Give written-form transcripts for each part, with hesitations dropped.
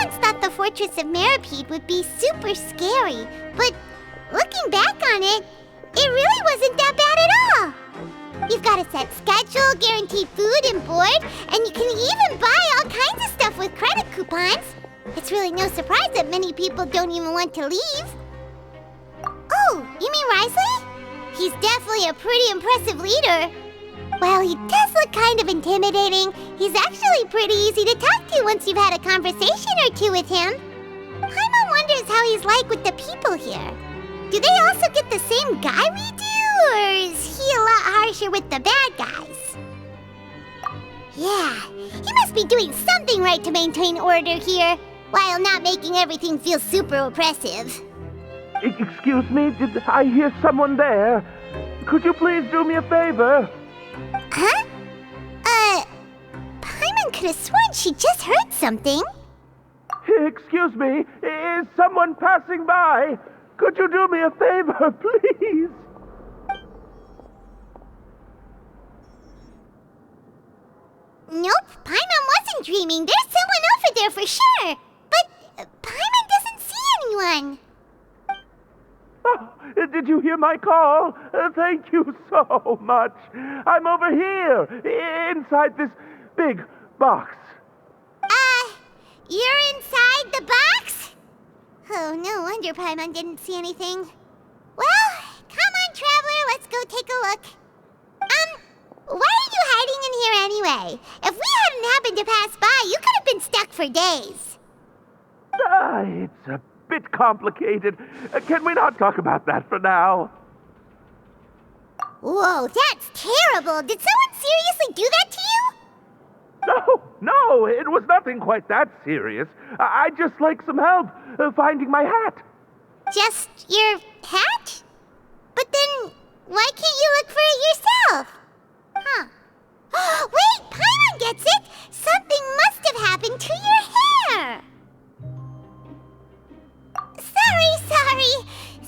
once thought the Fortress of Meropide would be super scary, but looking back on it, it really wasn't that bad at all. You've got a set schedule, guaranteed food and board, and you can even buy all kinds of stuff with credit coupons. It's really no surprise that many people don't even want to leave. Oh, you mean Wriothesley? He's definitely a pretty impressive leader. Well, he does look kind of intimidating. He's actually pretty easy to talk to once you've had a conversation or two with him. Paimon wonders how he's like with the people here. Do they also get the same guy we do, or is he a lot harsher with the bad guys? Yeah, he must be doing something right to maintain order here, while not making everything feel super oppressive. Excuse me, did I hear someone there? Could you please do me a favor? Huh? Paimon could have sworn she just heard something. Excuse me, is someone passing by? Could you do me a favor, please? Nope, Paimon wasn't dreaming. There's someone over there for sure. But Paimon doesn't see anyone. Oh, did you hear my call? Thank you so much. I'm over here, inside this big box. You're inside the box? Oh, no wonder Paimon didn't see anything. Well, come on, Traveler, let's go take a look. Why are you hiding in here anyway? If we hadn't happened to pass by, you could have been stuck for days. It's a bit complicated. Can we not talk about that for now? Whoa, that's terrible. Did someone seriously do that to you? No, it was nothing quite that serious. I'd just like some help finding my hat. Just your hat? But then, why can't you look for it yourself? Huh. Wait, Paimon gets it! Something must have happened to your hair! Sorry.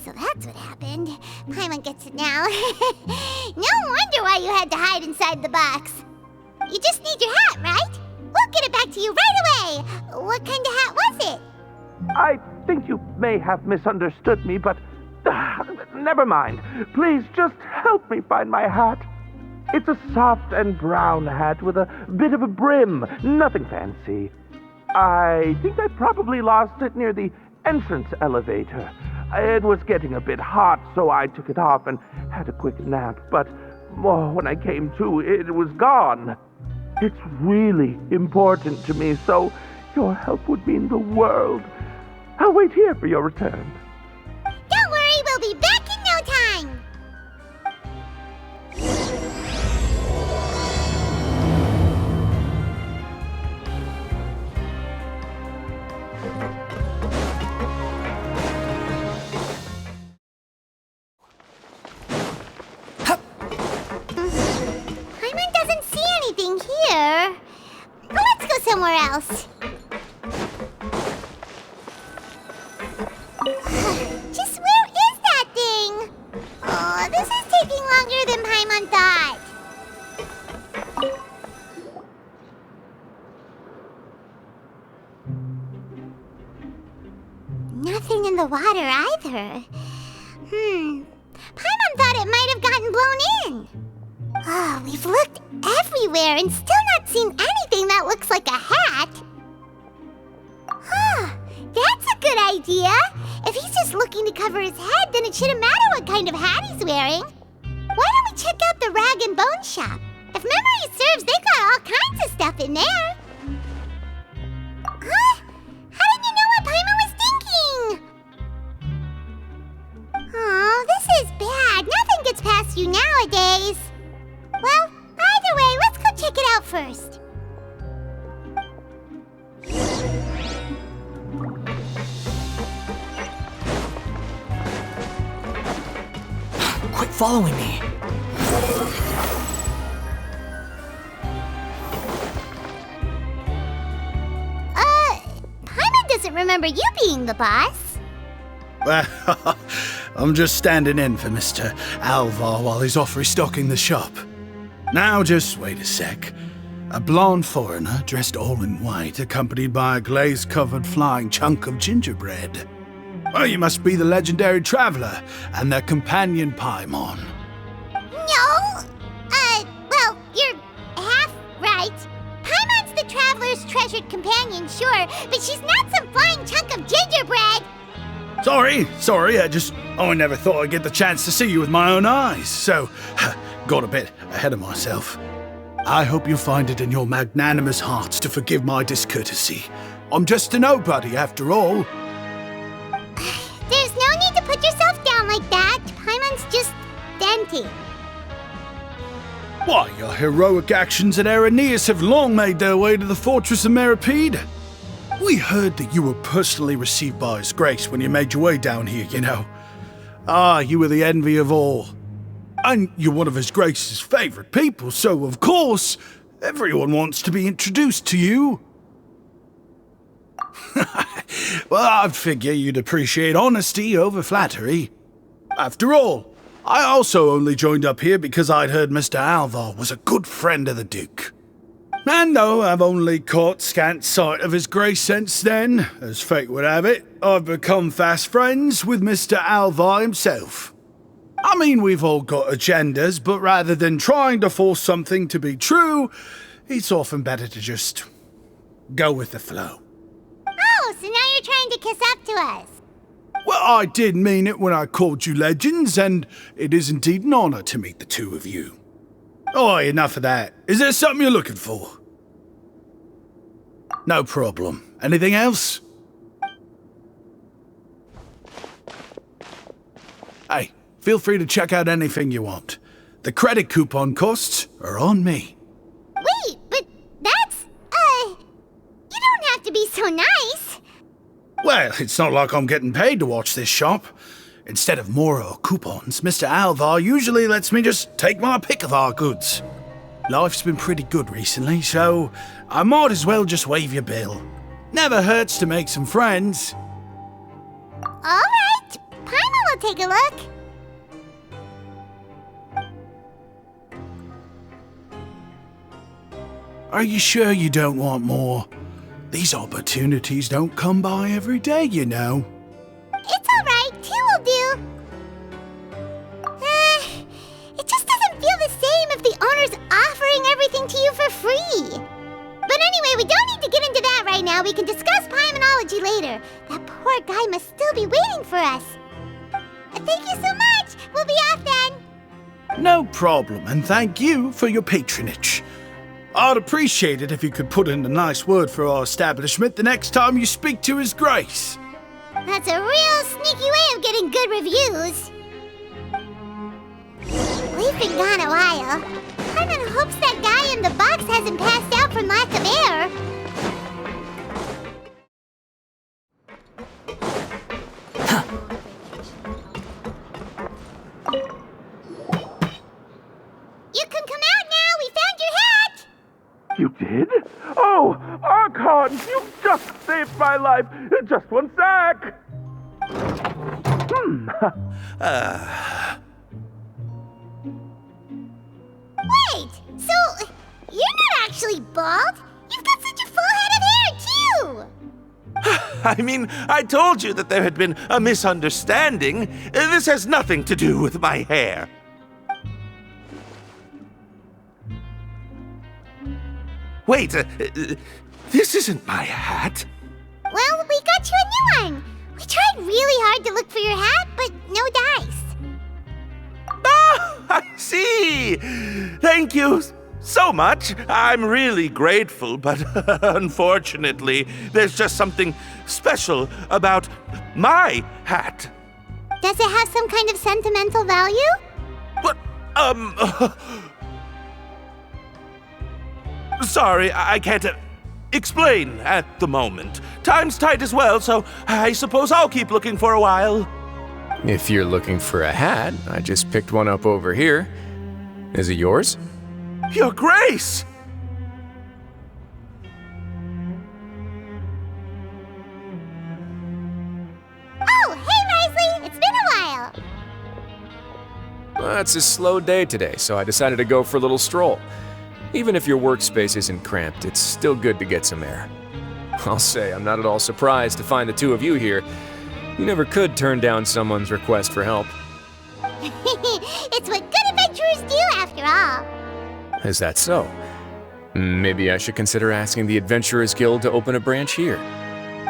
So that's what happened. Paimon gets it now. No wonder why you had to hide inside the box. You just need your hat, right? We'll get it back to you right away. What kind of hat was it? I think you may have misunderstood me, but never mind. Please just help me find my hat. It's a soft and brown hat with a bit of a brim. Nothing fancy. I think I probably lost it near the entrance elevator. It was getting a bit hot, so I took it off and had a quick nap. But when I came to, it was gone. It's really important to me, so your help would mean the world. I'll wait here for your return. Don't worry, we'll be back in no time. Paimon doesn't see anything here. Let's go somewhere else. Just where is that thing? Oh, this is taking longer than Paimon thought. Nothing in the water either. Paimon thought it might have gotten blown in. Oh, we've looked everywhere and still not seen anything that looks like a hat. Huh, that's a good idea. If he's just looking to cover his head, then it shouldn't matter what kind of hat he's wearing. Why don't we check out the rag and bone shop? If memory serves, they got all kinds of stuff in there. Huh? How did you know what Paimon was thinking? Oh, this is bad. Nothing gets past you nowadays. Well, either way, let's go check it out first. Quit following me. Paimon doesn't remember you being the boss. Well, I'm just standing in for Mr. Alvar while he's off restocking the shop. Now just wait a sec. A blonde foreigner dressed all in white, accompanied by a glaze-covered flying chunk of gingerbread. Well, you must be the legendary traveler and their companion Paimon. No! Well, you're half right. Paimon's the traveler's treasured companion, sure, but she's not some flying chunk of gingerbread! Sorry, I never thought I'd get the chance to see you with my own eyes, so got a bit ahead of myself. I hope you find it in your magnanimous hearts to forgive my discourtesy. I'm just a nobody, after all. There's no need to put yourself down like that. Paimon's just dainty. Why, your heroic actions at Araneus have long made their way to the fortress of Meripede. We heard that you were personally received by His Grace when you made your way down here, you know. You were the envy of all. And you're one of His Grace's favorite people, so of course, everyone wants to be introduced to you. Well, I'd figure you'd appreciate honesty over flattery. After all, I also only joined up here because I'd heard Mr. Alvar was a good friend of the Duke. And though I've only caught scant sight of His Grace since then, as fate would have it, I've become fast friends with Mr. Alvar himself. I mean, we've all got agendas, but rather than trying to force something to be true, it's often better to just go with the flow. Oh, so now you're trying to kiss up to us. Well, I did mean it when I called you legends, and it is indeed an honor to meet the two of you. Oh, enough of that. Is there something you're looking for? No problem. Anything else? Hey, feel free to check out anything you want. The credit coupon costs are on me. Wait, but that's, you don't have to be so nice. Well, it's not like I'm getting paid to watch this shop. Instead of more coupons, Mr. Alvar usually lets me just take my pick of our goods. Life's been pretty good recently, so I might as well just waive your bill. Never hurts to make some friends. All right, Paimon will take a look. Are you sure you don't want more? These opportunities don't come by every day, you know. It's all right, two will do. It just doesn't feel the same if the owner's offering everything to you for free. But anyway, we don't need to get into that right now. We can discuss Paimonology later. That poor guy must still be waiting for us. Thank you so much. We'll be off then. No problem, and thank you for your patronage. I'd appreciate it if you could put in a nice word for our establishment the next time you speak to His Grace. That's a real sneaky way of getting good reviews. We've been gone a while. Paimon hopes that guy in the box hasn't passed out from lack of air. You can come out now. We found your hat. You did? Oh, Archon, you just saved my life. Just one sec. Wait, so you're not actually bald? You've got such a full head of hair, too! I mean, I told you that there had been a misunderstanding. This has nothing to do with my hair. Wait, this isn't my hat. Well, we got you a new one. We tried really hard to look for your hat, but no dice. Ah, I see. Thank you so much. I'm really grateful, but unfortunately, there's just something special about my hat. Does it have some kind of sentimental value? But, sorry, I can't explain at the moment. Time's tight as well, so I suppose I'll keep looking for a while. If you're looking for a hat, I just picked one up over here. Is it yours? Your Grace! Oh, hey, Wriothesley! It's been a while. Well, it's a slow day today, so I decided to go for a little stroll. Even if your workspace isn't cramped, it's still good to get some air. I'll say I'm not at all surprised to find the two of you here. You never could turn down someone's request for help. It's what good adventurers do, after all. Is that so? Maybe I should consider asking the Adventurers Guild to open a branch here.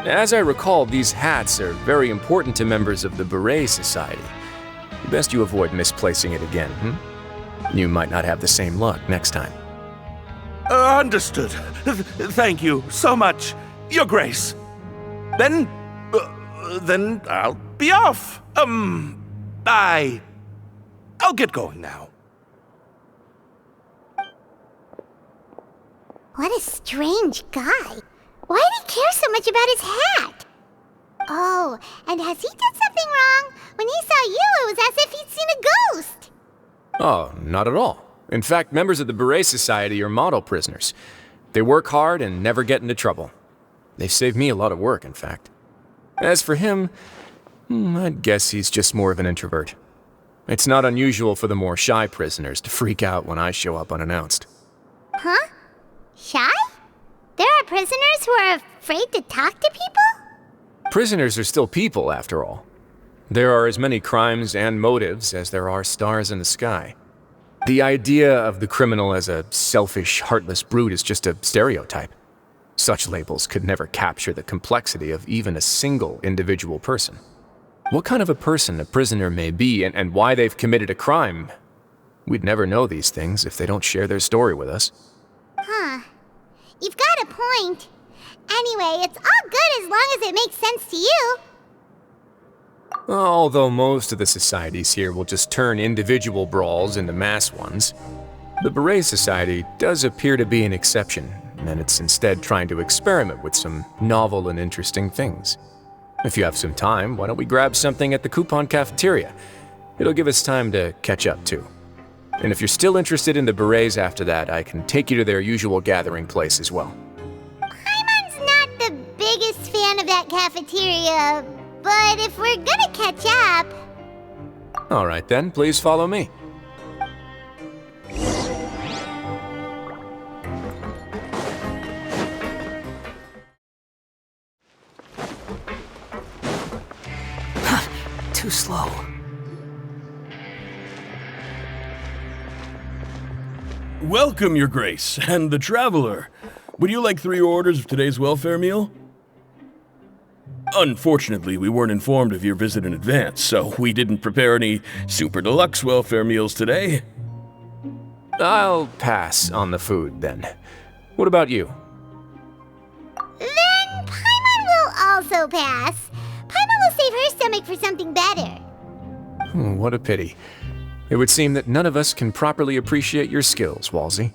As I recall, these hats are very important to members of the Beret Society. Best you avoid misplacing it again, You might not have the same luck next time. Understood. Thank you so much, Your Grace. Then I'll be off. I'll get going now. What a strange guy. Why did he care so much about his hat? Oh, and has he done something wrong? When he saw you, it was as if he'd seen a ghost. Oh, not at all. In fact, members of the Beret Society are model prisoners. They work hard and never get into trouble. They've saved me a lot of work, in fact. As for him, I'd guess he's just more of an introvert. It's not unusual for the more shy prisoners to freak out when I show up unannounced. Huh? Shy? There are prisoners who are afraid to talk to people? Prisoners are still people, after all. There are as many crimes and motives as there are stars in the sky. The idea of the criminal as a selfish, heartless brute is just a stereotype. Such labels could never capture the complexity of even a single individual person. What kind of a person a prisoner may be and why they've committed a crime, we'd never know these things if they don't share their story with us. Huh. You've got a point. Anyway, it's all good as long as it makes sense to you. Although most of the societies here will just turn individual brawls into mass ones, the Beret Society does appear to be an exception, and it's instead trying to experiment with some novel and interesting things. If you have some time, why don't we grab something at the Coupon Cafeteria? It'll give us time to catch up too. And if you're still interested in the Berets after that, I can take you to their usual gathering place as well. Paimon's not the biggest fan of that cafeteria, but if we're gonna catch up... All right then, please follow me. Too slow. Welcome, Your Grace, and the Traveler. Would you like 3 orders of today's welfare meal? Unfortunately, we weren't informed of your visit in advance, so we didn't prepare any super deluxe welfare meals today. I'll pass on the food then. What about you? Then Paimon will also pass. Paimon will save her stomach for something better. What a pity. It would seem that none of us can properly appreciate your skills, Walsey.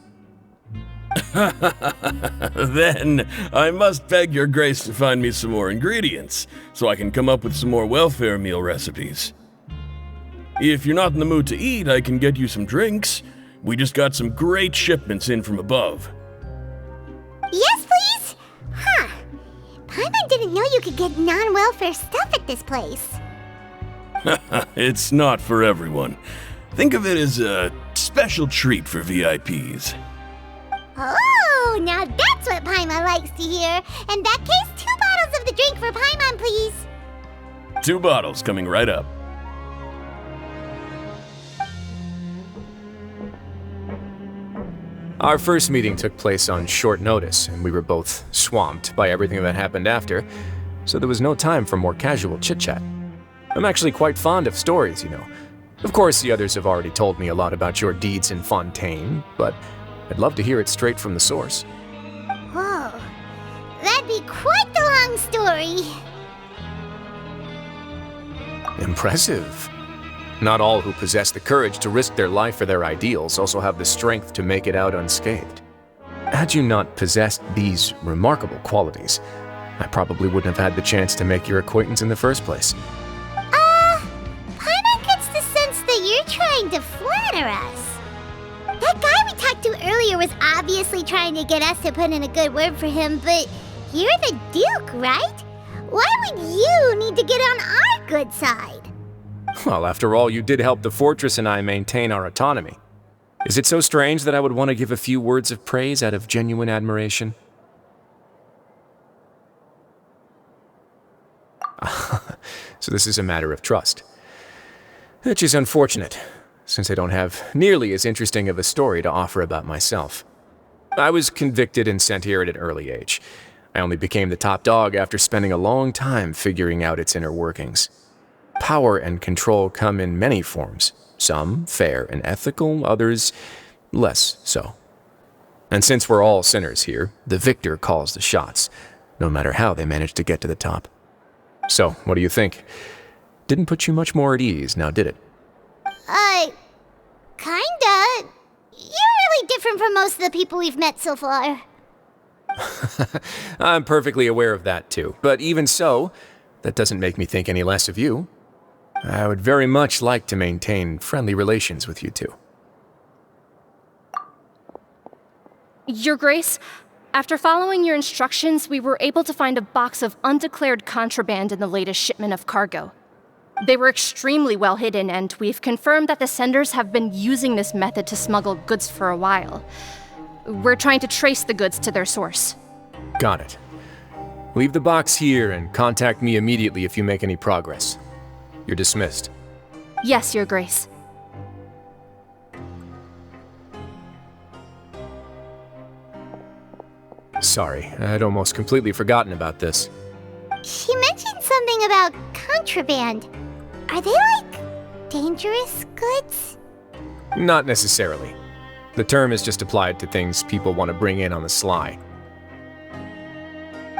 Then I must beg Your Grace to find me some more ingredients, so I can come up with some more welfare meal recipes. If you're not in the mood to eat, I can get you some drinks. We just got some great shipments in from above. Yes, please? Huh. Paimon didn't know you could get non-welfare stuff at this place. It's not for everyone. Think of it as a special treat for VIPs. Oh, now that's what Paimon likes to hear. In that case, 2 bottles of the drink for Paimon, please. 2 bottles coming right up. Our first meeting took place on short notice, and we were both swamped by everything that happened after, so there was no time for more casual chit-chat. I'm actually quite fond of stories, you know. Of course, the others have already told me a lot about your deeds in Fontaine, but I'd love to hear it straight from the source. Whoa. That'd be quite the long story. Impressive. Not all who possess the courage to risk their life for their ideals also have the strength to make it out unscathed. Had you not possessed these remarkable qualities, I probably wouldn't have had the chance to make your acquaintance in the first place. Paimon gets the sense that you're trying to flatter us. That guy we talked to earlier was obviously trying to get us to put in a good word for him, but you're the Duke, right? Why would you need to get on our good side? Well, after all, you did help the fortress and I maintain our autonomy. Is it so strange that I would want to give a few words of praise out of genuine admiration? So this is a matter of trust. Which is unfortunate, since I don't have nearly as interesting of a story to offer about myself. I was convicted and sent here at an early age. I only became the top dog after spending a long time figuring out its inner workings. Power and control come in many forms, some fair and ethical, others less so. And since we're all sinners here, the victor calls the shots, no matter how they manage to get to the top. So, what do you think? Didn't put you much more at ease, now did it? Kinda. You're really different from most of the people we've met so far. I'm perfectly aware of that too, but even so, that doesn't make me think any less of you. I would very much like to maintain friendly relations with you two. Your Grace, after following your instructions, we were able to find a box of undeclared contraband in the latest shipment of cargo. They were extremely well hidden, and we've confirmed that the senders have been using this method to smuggle goods for a while. We're trying to trace the goods to their source. Got it. Leave the box here and contact me immediately if you make any progress. You're dismissed. Yes, Your Grace. Sorry, I'd almost completely forgotten about this. She mentioned something about contraband. Are they, like, dangerous goods? Not necessarily. The term is just applied to things people want to bring in on the sly.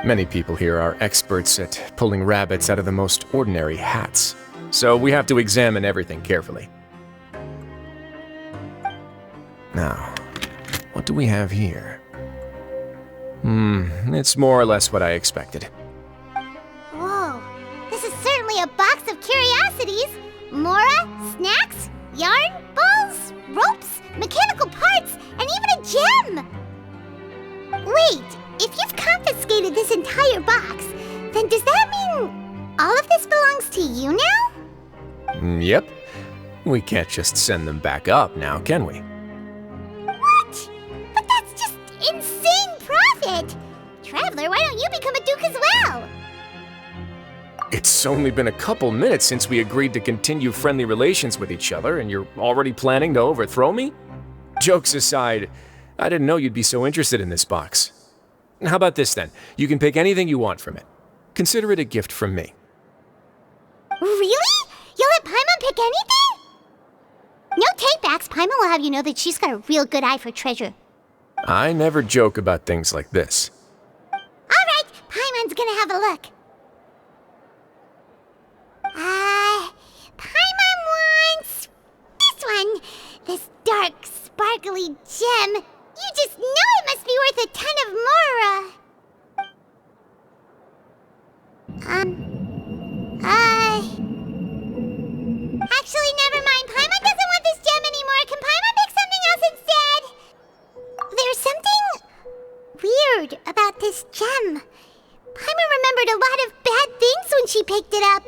Many people here are experts at pulling rabbits out of the most ordinary hats, so we have to examine everything carefully. Now, what do we have here? It's more or less what I expected. Whoa, this is certainly a box of curiosities. Mora, snacks, yarn, balls, ropes, mechanical parts, and even a gem! Wait, if you've confiscated this entire box, then does that mean all of this belongs to you now? Yep. We can't just send them back up now, can we? What? But that's just insane profit! Traveler, why don't you become a duke as well? It's only been a couple minutes since we agreed to continue friendly relations with each other, and you're already planning to overthrow me? Jokes aside, I didn't know you'd be so interested in this box. How about this then? You can pick anything you want from it. Consider it a gift from me. Really? You'll let Paimon pick anything? No takebacks. Paimon will have you know that she's got a real good eye for treasure. I never joke about things like this. Alright, Paimon's gonna have a look. Paimon wants this one. This dark, sparkly gem. You just know it must be worth a ton of Mora. Actually, never mind. Paimon doesn't want this gem anymore. Can Paimon pick something else instead? There's something weird about this gem. Paimon remembered a lot of bad things when she picked it up.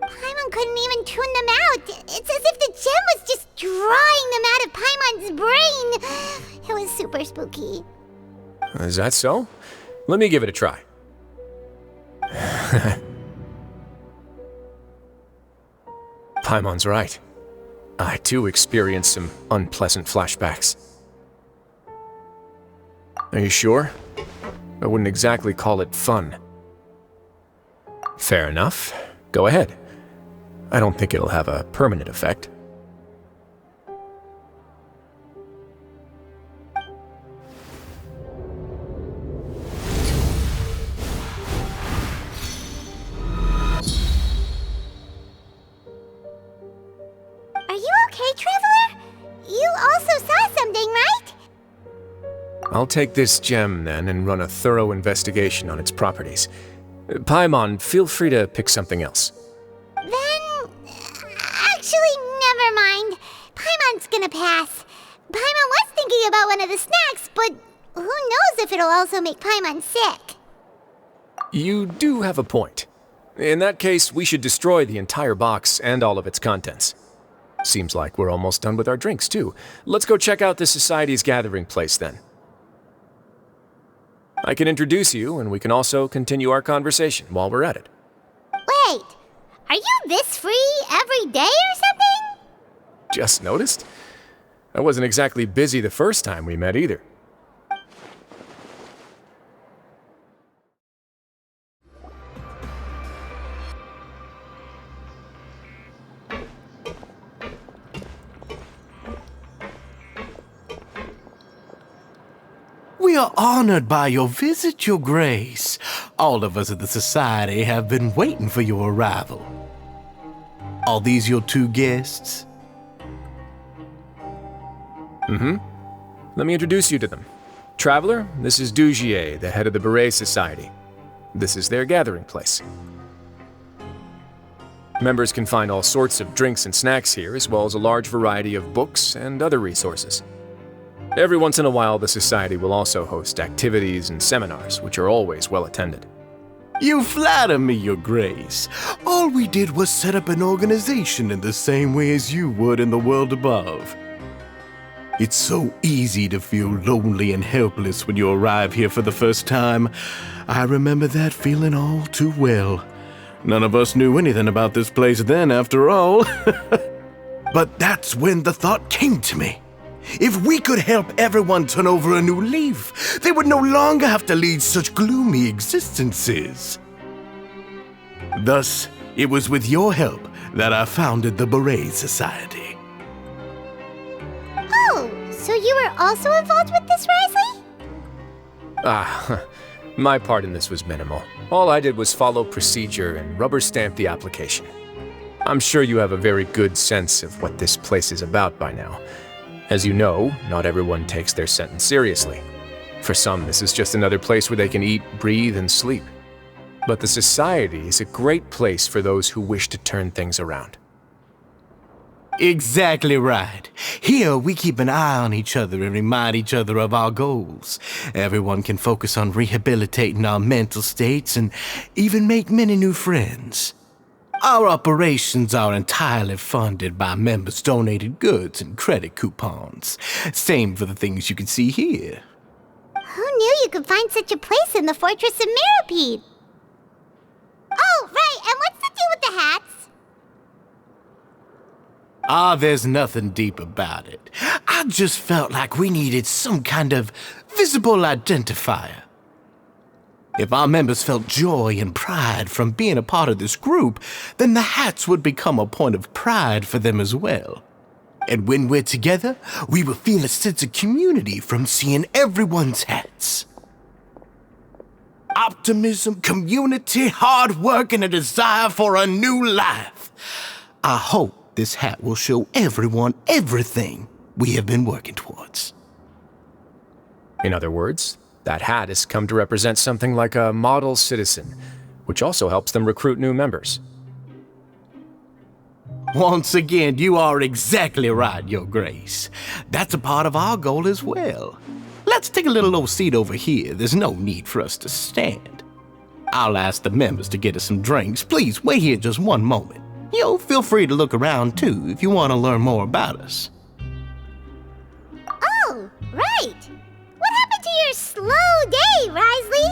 Paimon couldn't even tune them out. It's as if the gem was just drawing them out of Paimon's brain. It was super spooky. Is that so? Let me give it a try. Paimon's right. I too experienced some unpleasant flashbacks. Are you sure? I wouldn't exactly call it fun. Fair enough. Go ahead. I don't think it'll have a permanent effect. Are you okay, Traveler? You also saw something, right? I'll take this gem then and run a thorough investigation on its properties. Paimon, feel free to pick something else. Then, actually, never mind. Paimon's gonna pass. Paimon was thinking about one of the snacks, but who knows if it'll also make Paimon sick. You do have a point. In that case, we should destroy the entire box and all of its contents. Seems like we're almost done with our drinks, too. Let's go check out the Society's gathering place, then. I can introduce you, and we can also continue our conversation while we're at it. Wait, are you this free every day or something? Just noticed? I wasn't exactly busy the first time we met either. We are honored by your visit, Your Grace. All of us at the Society have been waiting for your arrival. Are these your two guests? Let me introduce you to them. Traveler, this is Dugier, the head of the Beret Society. This is their gathering place. Members can find all sorts of drinks and snacks here, as well as a large variety of books and other resources. Every once in a while, the Society will also host activities and seminars, which are always well attended. You flatter me, Your Grace. All we did was set up an organization in the same way as you would in the world above. It's so easy to feel lonely and helpless when you arrive here for the first time. I remember that feeling all too well. None of us knew anything about this place then, after all. But that's when the thought came to me. If we could help everyone turn over a new leaf, they would no longer have to lead such gloomy existences. Thus, it was with your help that I founded the Beret Society. Oh, so you were also involved with this, Wriothesley? My part in this was minimal. All I did was follow procedure and rubber stamp the application. I'm sure you have a very good sense of what this place is about by now. As you know, not everyone takes their sentence seriously. For some, this is just another place where they can eat, breathe, and sleep. But the Society is a great place for those who wish to turn things around. Exactly right. Here, we keep an eye on each other and remind each other of our goals. Everyone can focus on rehabilitating our mental states and even make many new friends. Our operations are entirely funded by members' donated goods and credit coupons. Same for the things you can see here. Who knew you could find such a place in the Fortress of Mirapede? Oh, right, and what's the deal with the hats? There's nothing deep about it. I just felt like we needed some kind of visible identifier. If our members felt joy and pride from being a part of this group, then the hats would become a point of pride for them as well. And when we're together, we will feel a sense of community from seeing everyone's hats. Optimism, community, hard work, and a desire for a new life. I hope this hat will show everyone everything we have been working towards. In other words, that hat has come to represent something like a model citizen, which also helps them recruit new members. Once again, you are exactly right, Your Grace. That's a part of our goal as well. Let's take a little old seat over here. There's no need for us to stand. I'll ask the members to get us some drinks. Please wait here just one moment. Feel free to look around too if you want to learn more about us. Oh, right. What happened to your slow day, Wriothesley?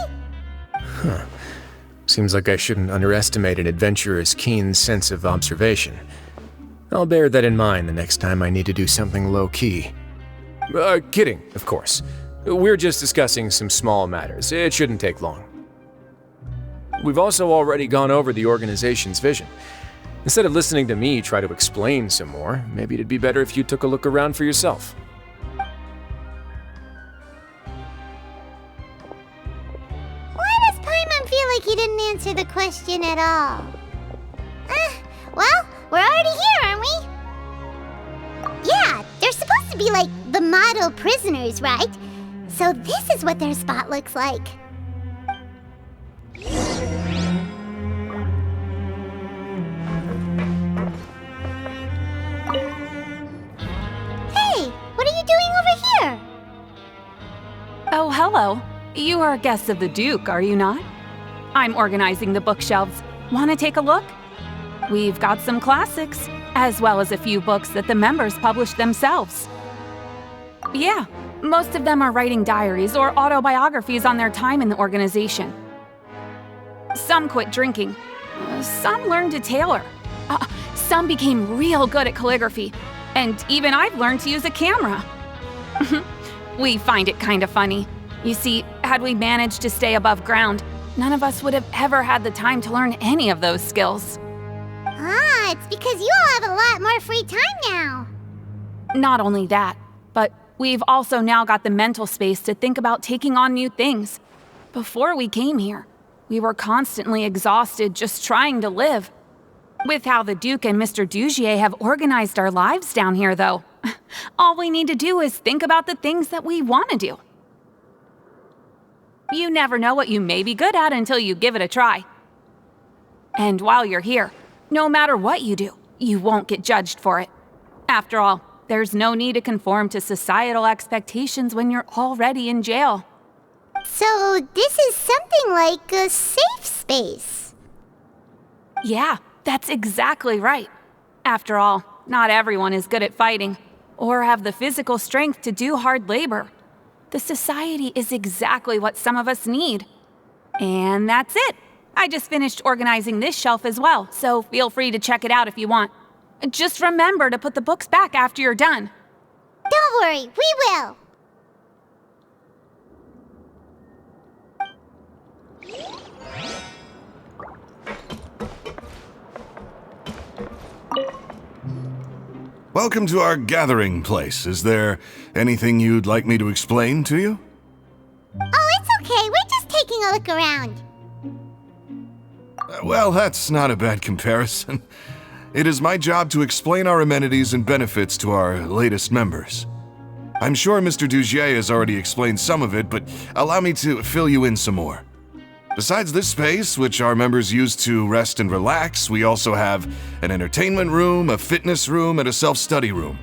Seems like I shouldn't underestimate an adventurer's keen sense of observation. I'll bear that in mind the next time I need to do something low-key. Kidding, of course. We're just discussing some small matters. It shouldn't take long. We've also already gone over the organization's vision. Instead of listening to me try to explain some more, maybe it'd be better if you took a look around for yourself. Why does Paimon feel like he didn't answer the question at all? Well, we're already here, aren't we? Yeah, they're supposed to be like the model prisoners, right? So this is what their spot looks like. Hey, what are you doing over here? Oh, hello. You are guests of the Duke, are you not? I'm organizing the bookshelves. Want to take a look? We've got some classics, as well as a few books that the members published themselves. Yeah, most of them are writing diaries or autobiographies on their time in the organization. Some quit drinking. Some learned to tailor. Some became real good at calligraphy. And even I've learned to use a camera. We find it kind of funny. You see, had we managed to stay above ground, none of us would have ever had the time to learn any of those skills. Ah, it's because you all have a lot more free time now. Not only that, but we've also now got the mental space to think about taking on new things. Before we came here, we were constantly exhausted just trying to live. With how the Duke and Mr. Dugier have organized our lives down here, though, all we need to do is think about the things that we want to do. You never know what you may be good at until you give it a try. And while you're here, no matter what you do, you won't get judged for it. After all, there's no need to conform to societal expectations when you're already in jail. So this is something like a safe space. Yeah, that's exactly right. After all, not everyone is good at fighting, or have the physical strength to do hard labor. The society is exactly what some of us need. And that's it. I just finished organizing this shelf as well, so feel free to check it out if you want. Just remember to put the books back after you're done. Don't worry, we will. Welcome to our gathering place. Is there anything you'd like me to explain to you? Oh, it's okay. We're just taking a look around. Well, that's not a bad comparison. It is my job to explain our amenities and benefits to our latest members. I'm sure Mr. Dugier has already explained some of it, but allow me to fill you in some more. Besides this space, which our members use to rest and relax, we also have an entertainment room, a fitness room, and a self-study room.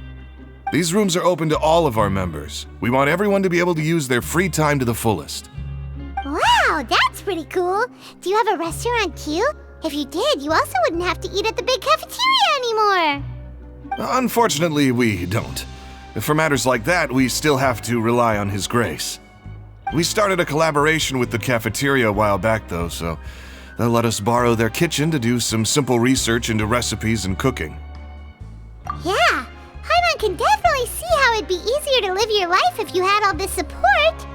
These rooms are open to all of our members. We want everyone to be able to use their free time to the fullest. Wow, that's pretty cool. Do you have a restaurant too? If you did, you also wouldn't have to eat at the big cafeteria anymore. Unfortunately, we don't. For matters like that, we still have to rely on His grace. We started a collaboration with the cafeteria a while back, though, so they'll let us borrow their kitchen to do some simple research into recipes and cooking. Yeah, Paimon can definitely see how it'd be easier to live your life if you had all this support.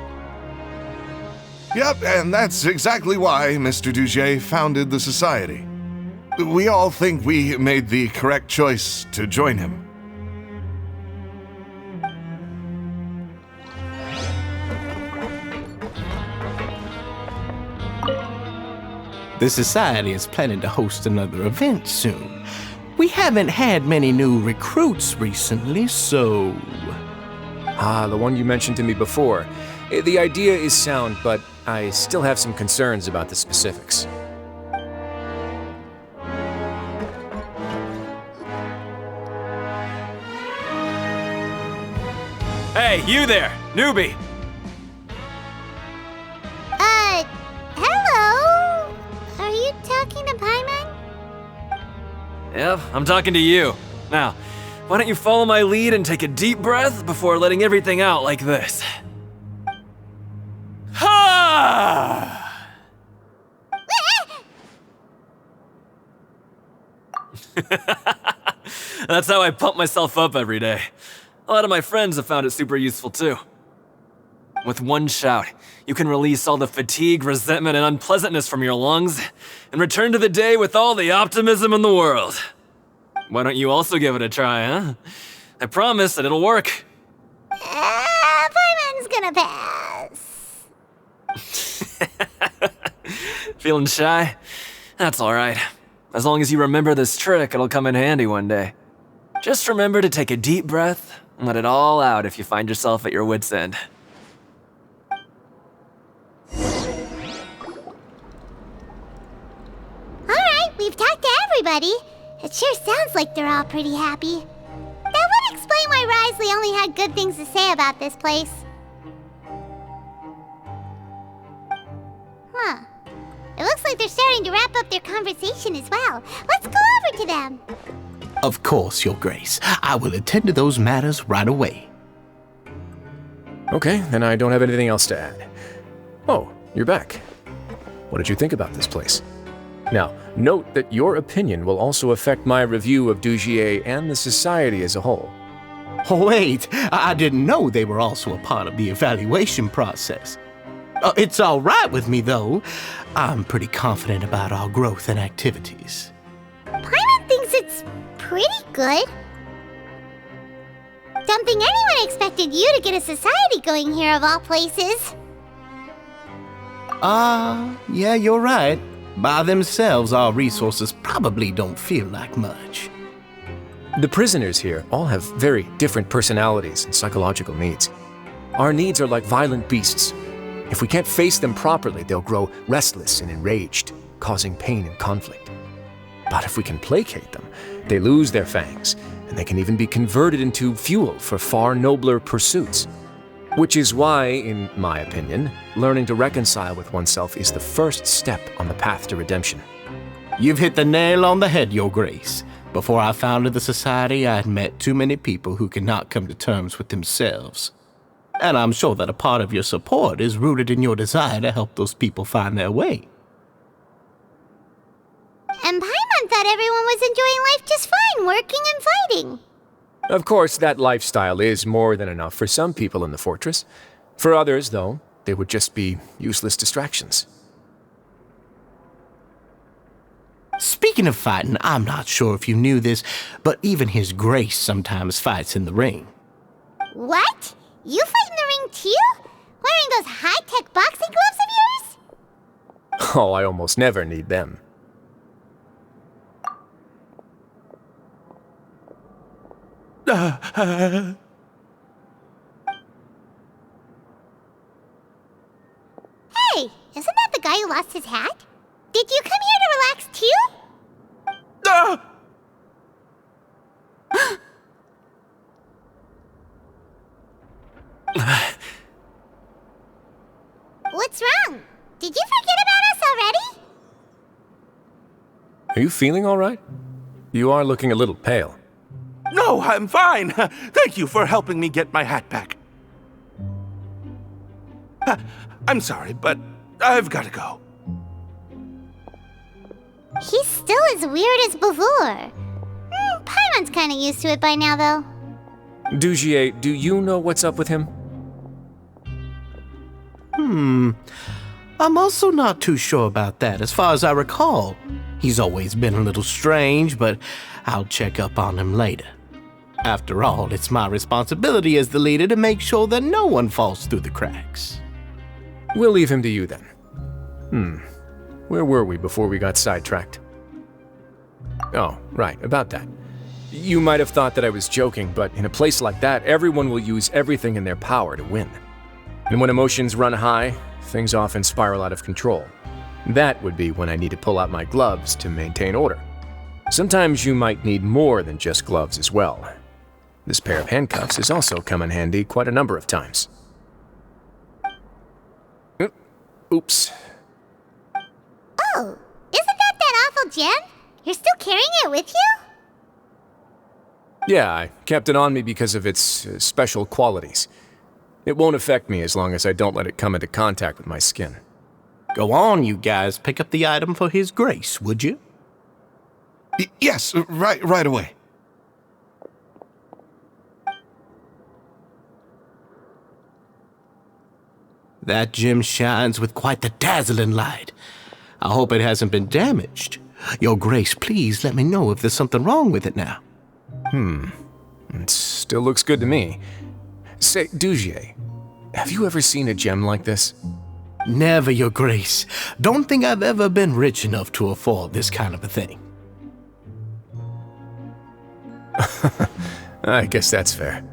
Yep, and that's exactly why Mr. Dugier founded the society. We all think we made the correct choice to join him. The Society is planning to host another event soon. We haven't had many new recruits recently, so... The one you mentioned to me before. The idea is sound, but I still have some concerns about the specifics. Hey, you there, newbie! Hello? Are you talking to Paimon? Yep, I'm talking to you. Now, why don't you follow my lead and take a deep breath before letting everything out like this? Ha! That's how I pump myself up every day. A lot of my friends have found it super useful too. With one shout, you can release all the fatigue, resentment, and unpleasantness from your lungs and return to the day with all the optimism in the world. Why don't you also give it a try, huh? I promise that it'll work. Paimon's gonna pass. Feeling shy? That's alright. As long as you remember this trick, it'll come in handy one day. Just remember to take a deep breath and let it all out if you find yourself at your wit's end. Alright, we've talked to everybody. It sure sounds like they're all pretty happy. That would explain why Wriothesley only had good things to say about this place. Huh. It looks like they're starting to wrap up their conversation as well. Let's go over to them. Of course, Your Grace. I will attend to those matters right away. Okay, then I don't have anything else to add. Oh, you're back. What did you think about this place? Now, note that your opinion will also affect my review of Dugier and the society as a whole. Wait, I didn't know they were also a part of the evaluation process. It's all right with me, though. I'm pretty confident about our growth and activities. Paimon thinks it's pretty good. Don't think anyone expected you to get a society going here of all places. Yeah, you're right. By themselves, our resources probably don't feel like much. The prisoners here all have very different personalities and psychological needs. Our needs are like violent beasts. If we can't face them properly, they'll grow restless and enraged, causing pain and conflict. But if we can placate them, they lose their fangs, and they can even be converted into fuel for far nobler pursuits. Which is why, in my opinion, learning to reconcile with oneself is the first step on the path to redemption. You've hit the nail on the head, Your Grace. Before I founded the society, I had met too many people who could not come to terms with themselves. And I'm sure that a part of your support is rooted in your desire to help those people find their way. And Paimon thought everyone was enjoying life just fine, working and fighting. Of course, that lifestyle is more than enough for some people in the fortress. For others, though, they would just be useless distractions. Speaking of fighting, I'm not sure if you knew this, but even His Grace sometimes fights in the ring. What? You fight in the ring too? Wearing those high-tech boxing gloves of yours? Oh, I almost never need them. Hey, isn't that the guy who lost his hat? Did you come here to relax too? What's wrong? Did you forget about us already? Are you feeling all right? You are looking a little pale. No, I'm fine. Thank you for helping me get my hat back. I'm sorry, but I've got to go. He's still as weird as before. Paimon's kind of used to it by now, though. Dugier, do you know what's up with him? I'm also not too sure about that. As far as I recall, he's always been a little strange, but I'll check up on him later. After all, it's my responsibility as the leader to make sure that no one falls through the cracks. We'll leave him to you then. Where were we before we got sidetracked? Oh, right, about that. You might have thought that I was joking, but in a place like that, everyone will use everything in their power to win. And when emotions run high, things often spiral out of control. That would be when I need to pull out my gloves to maintain order. Sometimes you might need more than just gloves as well. This pair of handcuffs has also come in handy quite a number of times. Oops. Oh, isn't that awful gem? You're still carrying it with you? Yeah, I kept it on me because of its special qualities. It won't affect me as long as I don't let it come into contact with my skin. Go on, you guys. Pick up the item for His Grace, would you? Yes, right away. That gem shines with quite the dazzling light. I hope it hasn't been damaged. Your Grace, please let me know if there's something wrong with it now. It still looks good to me. Say, Dugier, have you ever seen a gem like this? Never, Your Grace. Don't think I've ever been rich enough to afford this kind of a thing. I guess that's fair.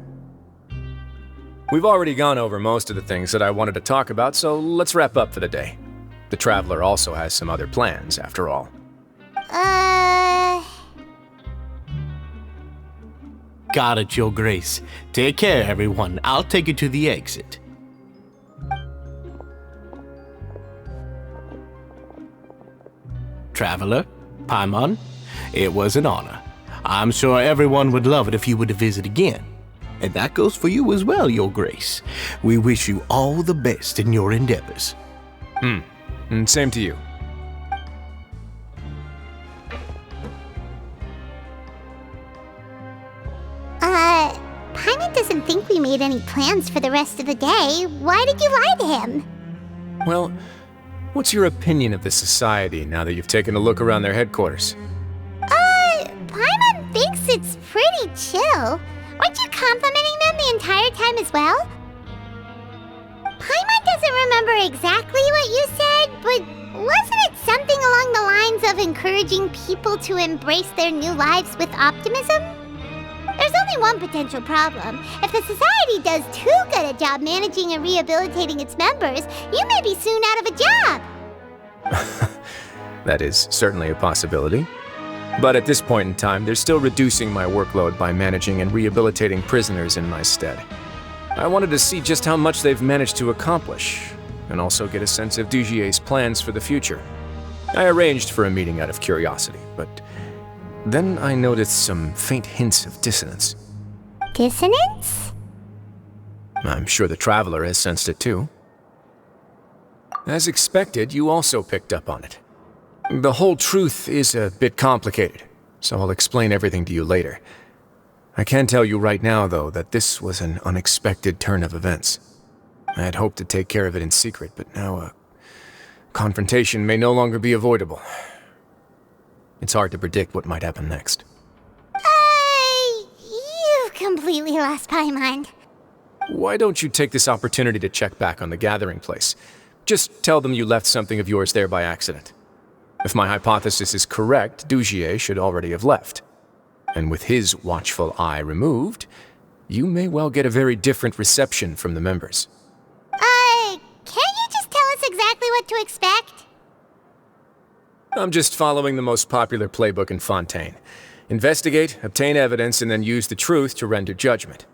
We've already gone over most of the things that I wanted to talk about, so let's wrap up for the day. The Traveler also has some other plans, after all. Got it, Your Grace. Take care, everyone. I'll take you to the exit. Traveler, Paimon, it was an honor. I'm sure everyone would love it if you were to visit again. And that goes for you as well, Your Grace. We wish you all the best in your endeavors. And same to you. Paimon doesn't think we made any plans for the rest of the day. Why did you lie to him? Well, what's your opinion of the society now that you've taken a look around their headquarters? Paimon thinks it's pretty chill. Weren't you complimenting them the entire time as well? Paimon doesn't remember exactly what you said, but wasn't it something along the lines of encouraging people to embrace their new lives with optimism? There's only one potential problem. If the society does too good a job managing and rehabilitating its members, you may be soon out of a job. That is certainly a possibility. But at this point in time, they're still reducing my workload by managing and rehabilitating prisoners in my stead. I wanted to see just how much they've managed to accomplish, and also get a sense of Dugier's plans for the future. I arranged for a meeting out of curiosity, but then I noticed some faint hints of dissonance. Dissonance? I'm sure the Traveler has sensed it too. As expected, you also picked up on it. The whole truth is a bit complicated, so I'll explain everything to you later. I can tell you right now, though, that this was an unexpected turn of events. I had hoped to take care of it in secret, but now a confrontation may no longer be avoidable. It's hard to predict what might happen next. You've completely lost my mind. Why don't you take this opportunity to check back on the gathering place? Just tell them you left something of yours there by accident. If my hypothesis is correct, Dugier should already have left. And with his watchful eye removed, you may well get a very different reception from the members. Can't you just tell us exactly what to expect? I'm just following the most popular playbook in Fontaine. Investigate, obtain evidence, and then use the truth to render judgment.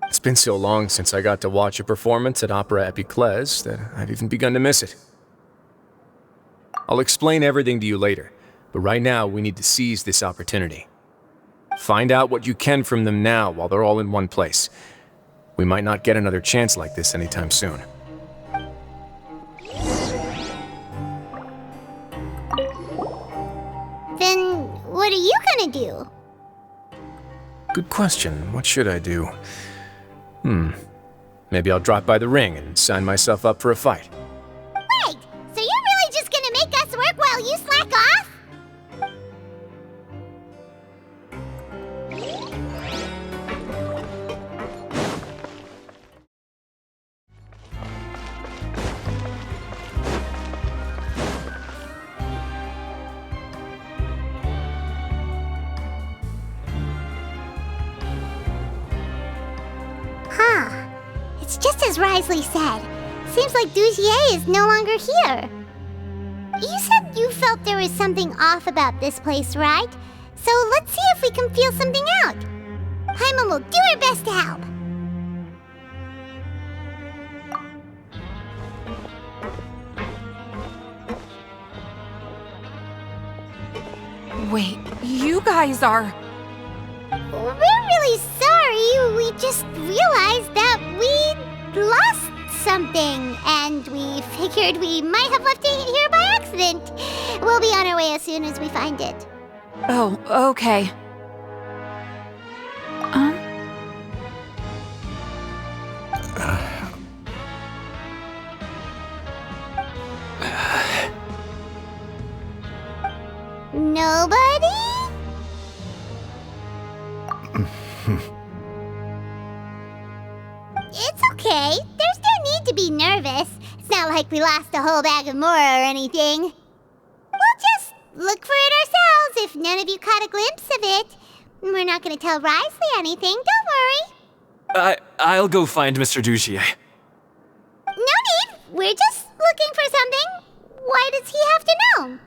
It's been so long since I got to watch a performance at Opera Epiclese that I've even begun to miss it. I'll explain everything to you later, but right now we need to seize this opportunity. Find out what you can from them now while they're all in one place. We might not get another chance like this anytime soon. Then what are you gonna do? Good question. What should I do? Maybe I'll drop by the ring and sign myself up for a fight. Wait, so you're really just gonna make us work while you slack off? It's just as Wriothesley said. Seems like Dugier is no longer here. You said you felt there was something off about this place, right? So let's see if we can feel something out. Paimon will do her best to help. Wait, you guys are... We're really sorry. We just realized that we lost something, and we figured we might have left it here by accident. We'll be on our way as soon as we find it. Oh, okay. Nobody? It's okay. There's no need to be nervous. It's not like we lost a whole bag of Mora or anything. We'll just look for it ourselves if none of you caught a glimpse of it. We're not going to tell Wriothesley anything, don't worry. I'll go find Mr. Dugier. No need. We're just looking for something. Why does he have to know?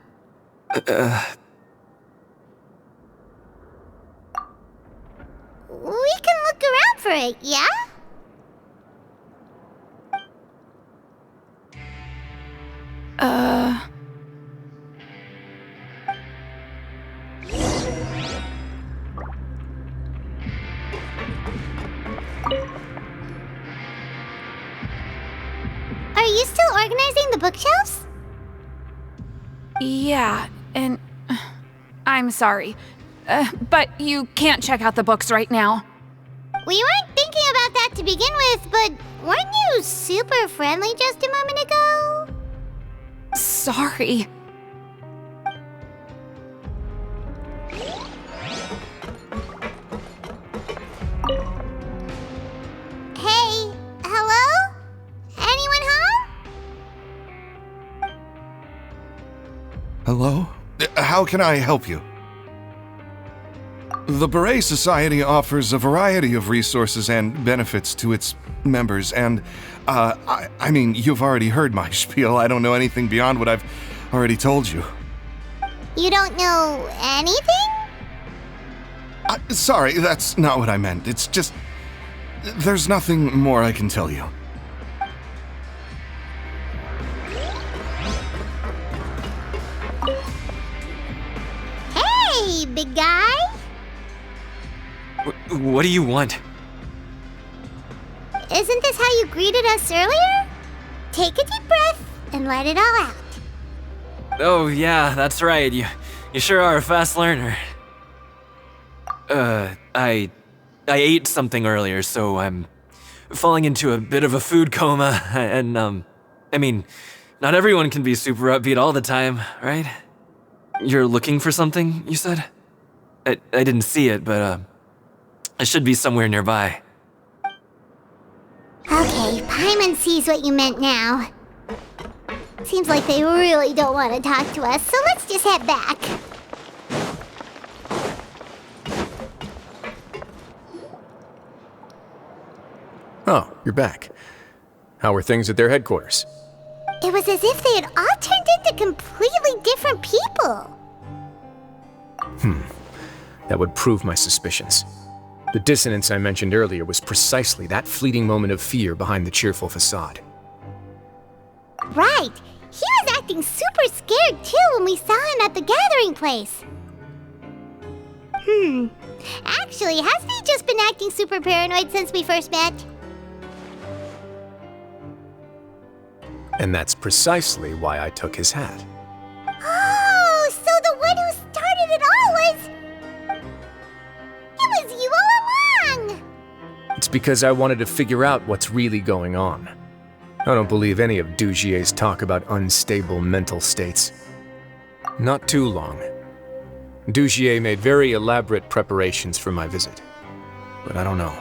We can look around for it, yeah? Yeah, and I'm sorry. But you can't check out the books right now. We weren't thinking about that to begin with, but weren't you super friendly just a moment ago? Sorry. Hey, hello? Anyone home? Hello? How can I help you? The Beret Society offers a variety of resources and benefits to its members, and, I mean, you've already heard my spiel. I don't know anything beyond what I've already told you. You don't know anything? Sorry, that's not what I meant. It's just... there's nothing more I can tell you. Hey, big guy. What do you want? Isn't this how you greeted us earlier? Take a deep breath and let it all out. Oh, yeah, that's right. You sure are a fast learner. I ate something earlier, so I'm falling into a bit of a food coma, and, I mean, not everyone can be super upbeat all the time, right? You're looking for something, you said? I didn't see it, but, it should be somewhere nearby. Okay, Paimon sees what you meant now. Seems like they really don't want to talk to us, so let's just head back. Oh, you're back. How were things at their headquarters? It was as if they had all turned into completely different people. That would prove my suspicions. The dissonance I mentioned earlier was precisely that fleeting moment of fear behind the cheerful facade. Right. He was acting super scared too when we saw him at the gathering place. Actually, hasn't he just been acting super paranoid since we first met? And that's precisely why I took his hat. Oh, so the one who started it all was... It was you all along! It's because I wanted to figure out what's really going on. I don't believe any of Dugier's talk about unstable mental states. Not too long. Dugier made very elaborate preparations for my visit. But I don't know.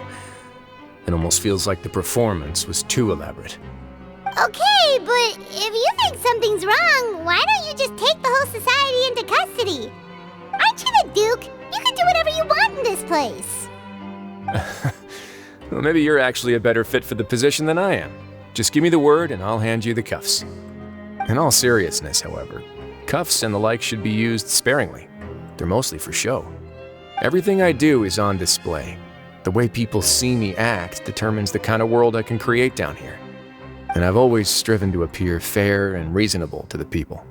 It almost feels like the performance was too elaborate. Okay, but if you think something's wrong, why don't you just take the whole society into custody? Aren't you the Duke? You can do whatever you want in this place. Well, maybe you're actually a better fit for the position than I am. Just give me the word and I'll hand you the cuffs. In all seriousness, however, cuffs and the like should be used sparingly. They're mostly for show. Everything I do is on display. The way people see me act determines the kind of world I can create down here. And I've always striven to appear fair and reasonable to the people.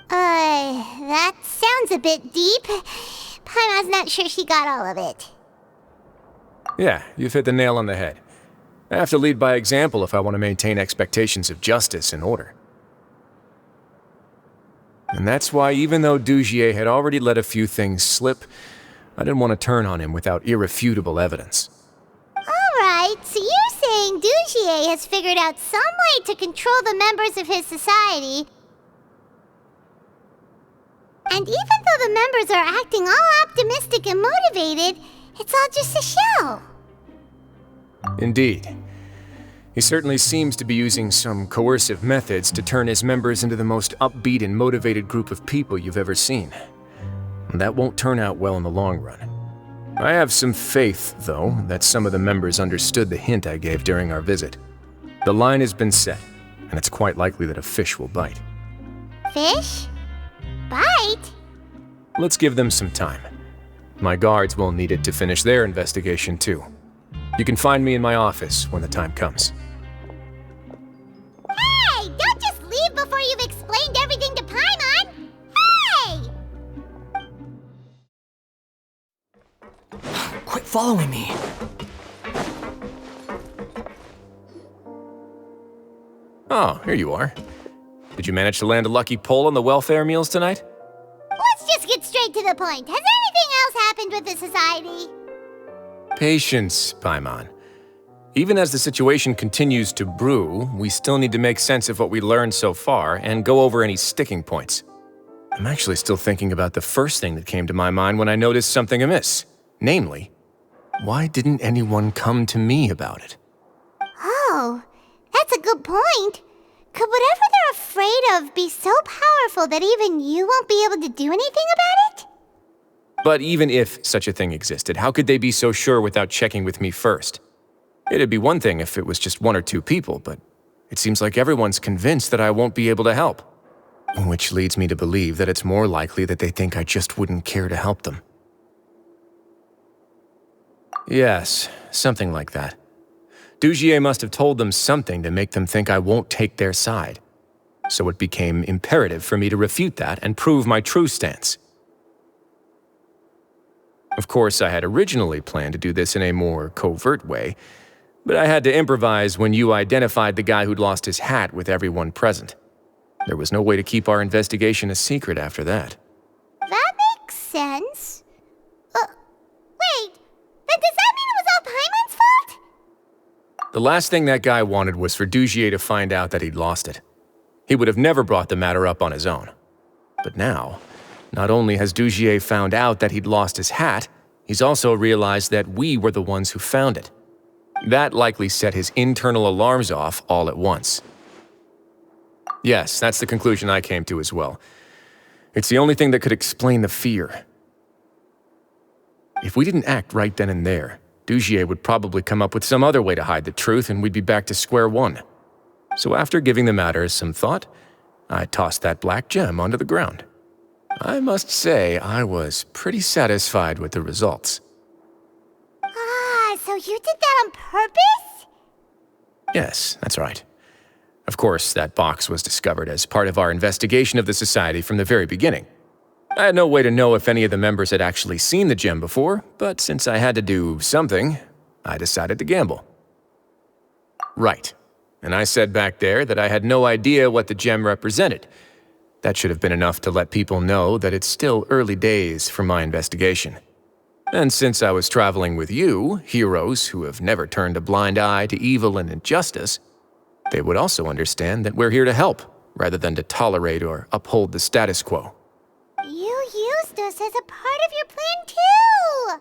That sounds a bit deep. Paimon's not sure she got all of it. Yeah, you've hit the nail on the head. I have to lead by example if I want to maintain expectations of justice and order. And that's why, even though Dugier had already let a few things slip, I didn't want to turn on him without irrefutable evidence. Alright, so you're saying Dugier has figured out some way to control the members of his society. And even though the members are acting all optimistic and motivated, it's all just a show. Indeed. He certainly seems to be using some coercive methods to turn his members into the most upbeat and motivated group of people you've ever seen. And that won't turn out well in the long run. I have some faith, though, that some of the members understood the hint I gave during our visit. The line has been set, and it's quite likely that a fish will bite. Fish? Bite? Let's give them some time. My guards will need it to finish their investigation, too. You can find me in my office when the time comes. Hey! Don't just leave before you've explained everything to Paimon! Hey! Quit following me. Oh, here you are. Did you manage to land a lucky pull on the welfare meals tonight? Let's just get straight to the point. Has anything else happened with the society? Patience, Paimon. Even as the situation continues to brew, we still need to make sense of what we learned so far and go over any sticking points. I'm actually still thinking about the first thing that came to my mind when I noticed something amiss. Namely, why didn't anyone come to me about it? Oh, that's a good point. Could whatever they're afraid of be so powerful that even you won't be able to do anything about it? But even if such a thing existed, how could they be so sure without checking with me first? It'd be one thing if it was just 1 or 2 people, but it seems like everyone's convinced that I won't be able to help. Which leads me to believe that it's more likely that they think I just wouldn't care to help them. Yes, something like that. Dugier must have told them something to make them think I won't take their side. So it became imperative for me to refute that and prove my true stance. Of course, I had originally planned to do this in a more covert way, but I had to improvise when you identified the guy who'd lost his hat with everyone present. There was no way to keep our investigation a secret after that. That makes sense. Wait, then does that mean it was all Paimon's fault? The last thing that guy wanted was for Dugier to find out that he'd lost it. He would have never brought the matter up on his own. But now, not only has Dugier found out that he'd lost his hat, he's also realized that we were the ones who found it. That likely set his internal alarms off all at once. Yes, that's the conclusion I came to as well. It's the only thing that could explain the fear. If we didn't act right then and there, Dugier would probably come up with some other way to hide the truth and we'd be back to square one. So after giving the matter some thought, I tossed that black gem onto the ground. I must say I was pretty satisfied with the results. So you did that on purpose? Yes, that's right. Of course, that box was discovered as part of our investigation of the society from the very beginning. I had no way to know if any of the members had actually seen the gem before, but since I had to do something, I decided to gamble. Right. And I said back there that I had no idea what the gem represented. That should have been enough to let people know that it's still early days for my investigation. And since I was traveling with you, heroes who have never turned a blind eye to evil and injustice, they would also understand that we're here to help, rather than to tolerate or uphold the status quo. You used us as a part of your plan too!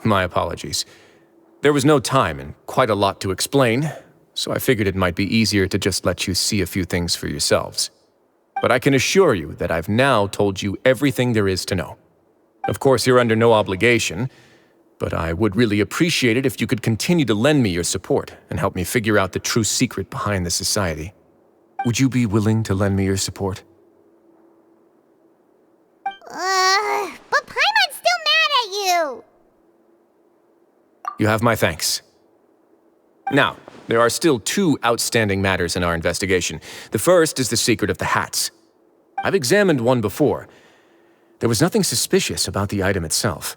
My apologies. There was no time and quite a lot to explain, so I figured it might be easier to just let you see a few things for yourselves. But I can assure you that I've now told you everything there is to know. Of course, you're under no obligation, but I would really appreciate it if you could continue to lend me your support and help me figure out the true secret behind the society. Would you be willing to lend me your support? But Paimon's still mad at you! You have my thanks. Now, there are still 2 outstanding matters in our investigation. The first is the secret of the hats. I've examined one before. There was nothing suspicious about the item itself.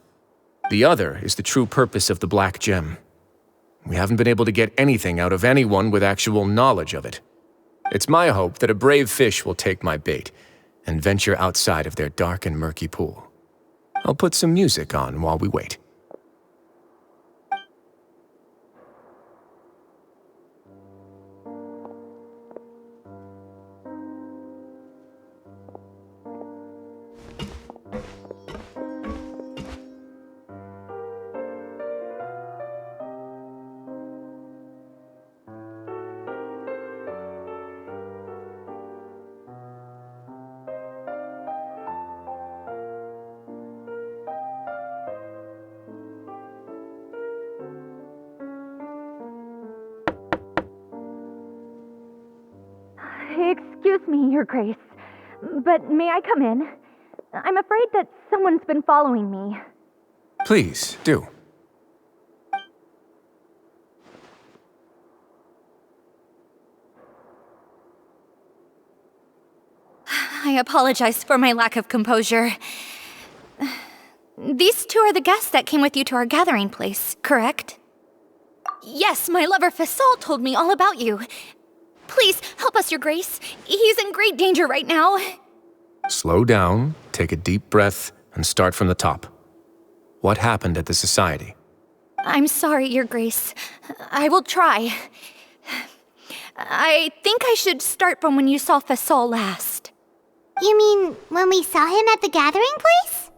The other is the true purpose of the black gem. We haven't been able to get anything out of anyone with actual knowledge of it. It's my hope that a brave fish will take my bait and venture outside of their dark and murky pool. I'll put some music on while we wait. Excuse me, Your Grace, but may I come in? I'm afraid that someone's been following me. Please, do. I apologize for my lack of composure. These 2 are the guests that came with you to our gathering place, correct? Yes, my lover Fasol told me all about you. Please, help us, Your Grace. He's in great danger right now. Slow down, take a deep breath, and start from the top. What happened at the Society? I'm sorry, Your Grace. I will try. I think I should start from when you saw Fasol last. You mean when we saw him at the gathering place?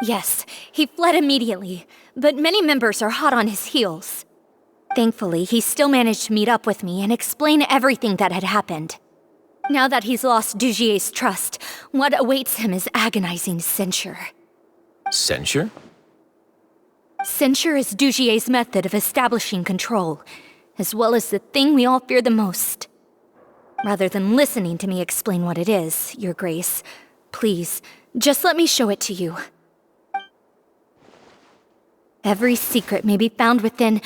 Yes, he fled immediately, but many members are hot on his heels. Thankfully, he still managed to meet up with me and explain everything that had happened. Now that he's lost Dugier's trust, what awaits him is agonizing censure. Censure? Censure is Dugier's method of establishing control, as well as the thing we all fear the most. Rather than listening to me explain what it is, Your Grace, please, just let me show it to you. Every secret may be found within...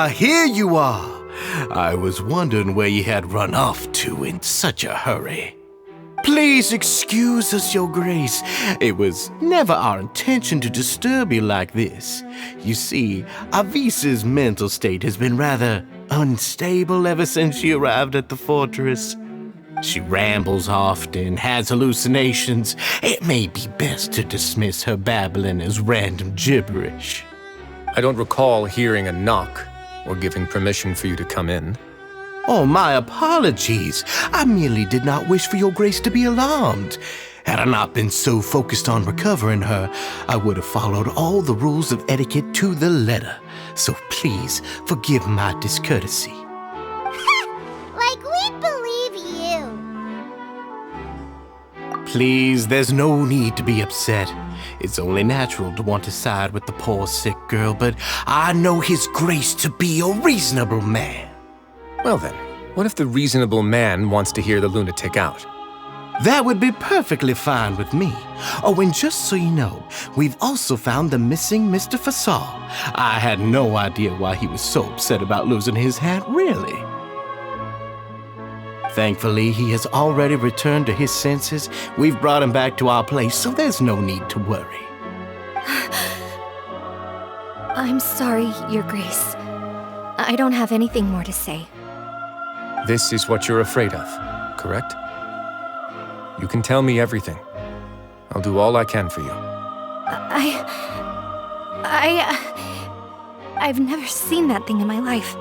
Here you are. I was wondering where you had run off to in such a hurry. Please excuse us, Your Grace. It was never our intention to disturb you like this. You see, Avisa's mental state has been rather unstable ever since she arrived at the fortress. She rambles often, has hallucinations. It may be best to dismiss her babbling as random gibberish. I don't recall hearing a knock or giving permission for you to come in. Oh, my apologies. I merely did not wish for Your Grace to be alarmed. Had I not been so focused on recovering her, I would have followed all the rules of etiquette to the letter. So please forgive my discourtesy. Like we believe you. Please, there's no need to be upset. It's only natural to want to side with the poor sick girl, but I know His Grace to be a reasonable man. Well then, what if the reasonable man wants to hear the lunatic out? That would be perfectly fine with me. Oh, and just so you know, we've also found the missing Mr. Fasol. I had no idea why he was so upset about losing his hat, really. Thankfully, he has already returned to his senses. We've brought him back to our place, so there's no need to worry. I'm sorry, Your Grace. I don't have anything more to say. This is what you're afraid of, correct? You can tell me everything. I'll do all I can for you. I've never seen that thing in my life.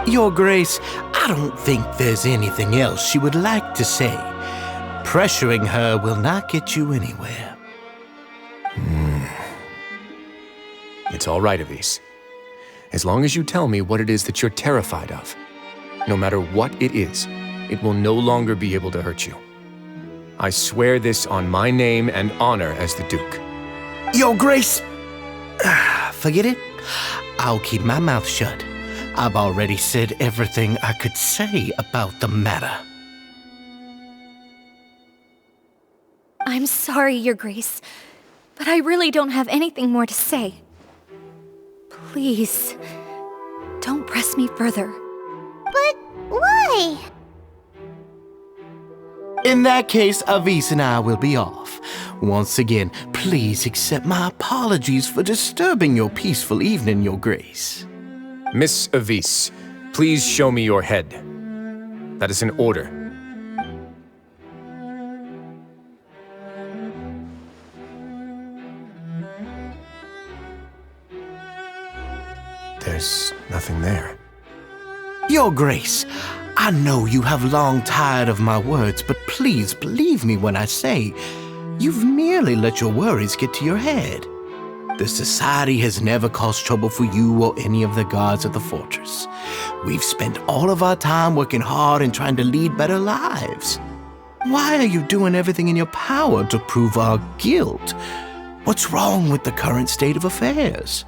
Your Grace, I don't think there's anything else she would like to say. Pressuring her will not get you anywhere. It's all right, Avis. As long as you tell me what it is that you're terrified of. No matter what it is, it will no longer be able to hurt you. I swear this on my name and honor as the Duke. Your Grace! Forget it. I'll keep my mouth shut. I've already said everything I could say about the matter. I'm sorry, Your Grace, but I really don't have anything more to say. Please, don't press me further. But why? In that case, Avis and I will be off. Once again, please accept my apologies for disturbing your peaceful evening, Your Grace. Miss Avis, please show me your head. That is an order. There's nothing there. Your Grace, I know you have long tired of my words, but please believe me when I say you've merely let your worries get to your head. The Society has never caused trouble for you or any of the guards of the fortress. We've spent all of our time working hard and trying to lead better lives. Why are you doing everything in your power to prove our guilt? What's wrong with the current state of affairs?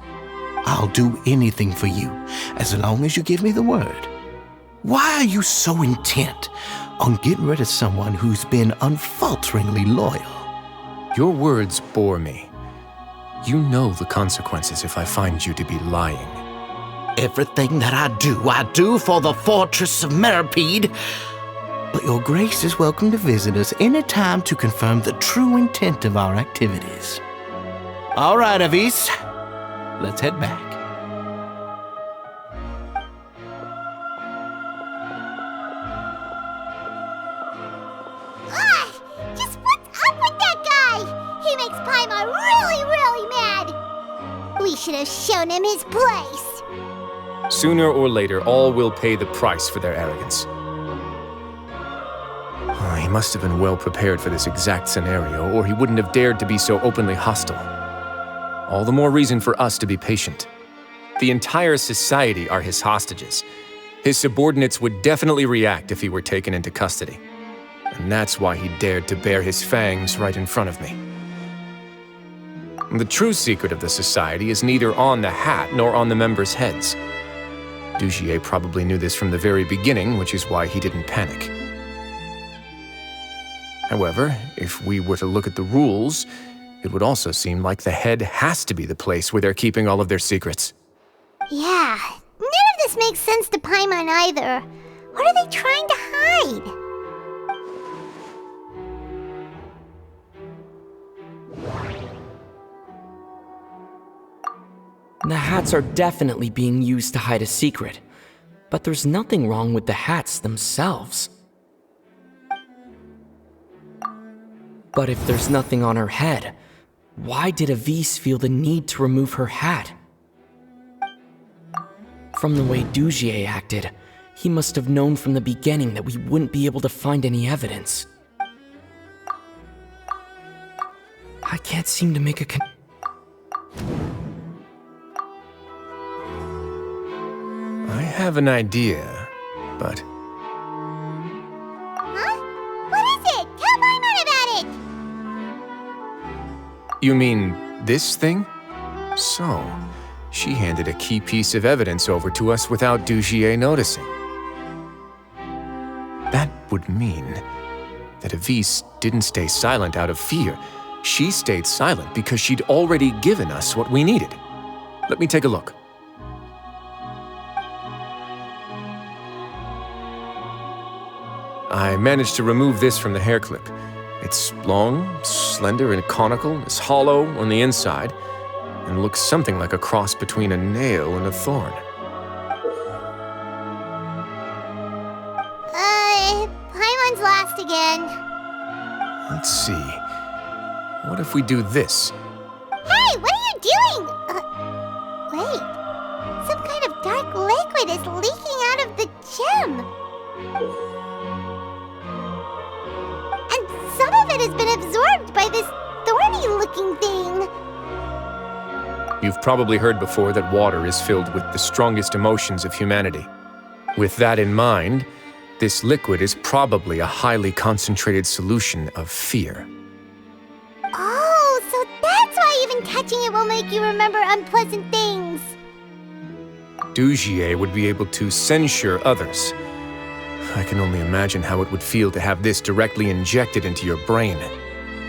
I'll do anything for you, as long as you give me the word. Why are you so intent on getting rid of someone who's been unfalteringly loyal? Your words bore me. You know the consequences if I find you to be lying. Everything that I do for the Fortress of Meripede. But your grace is welcome to visit us any time to confirm the true intent of our activities. All right, Avis. Let's head back. Just what's up with that guy? He makes Paimon really, really mad. We should have shown him his place. Sooner or later, all will pay the price for their arrogance. Oh, he must have been well prepared for this exact scenario, or he wouldn't have dared to be so openly hostile. All the more reason for us to be patient. The entire society are his hostages. His subordinates would definitely react if he were taken into custody. And that's why he dared to bare his fangs right in front of me. The true secret of the society is neither on the hat nor on the members' heads. Dugier probably knew this from the very beginning, which is why he didn't panic. However, if we were to look at the rules, it would also seem like the head has to be the place where they're keeping all of their secrets. Yeah, none of this makes sense to Paimon either. What are they trying to hide? The hats are definitely being used to hide a secret, but there's nothing wrong with the hats themselves. But if there's nothing on her head, why did Avis feel the need to remove her hat? From the way Dugier acted, he must have known from the beginning that we wouldn't be able to find any evidence. I can't seem to make a I have an idea, but... Huh? What is it? Tell Paimon about it! You mean this thing? So, she handed a key piece of evidence over to us without Dugier noticing. That would mean that Avis didn't stay silent out of fear. She stayed silent because she'd already given us what we needed. Let me take a look. I managed to remove this from the hair clip. It's long, slender, and conical, it's hollow on the inside, and looks something like a cross between a nail and a thorn. Paimon's lost again. Let's see. What if we do this? Hey, what are you doing? Wait. Some kind of dark liquid is leaking out of the gem. And some of it has been absorbed by this thorny-looking thing. You've probably heard before that water is filled with the strongest emotions of humanity. With that in mind, this liquid is probably a highly concentrated solution of fear. Oh, so that's why even touching it will make you remember unpleasant things. Dugier would be able to censure others. I can only imagine how it would feel to have this directly injected into your brain.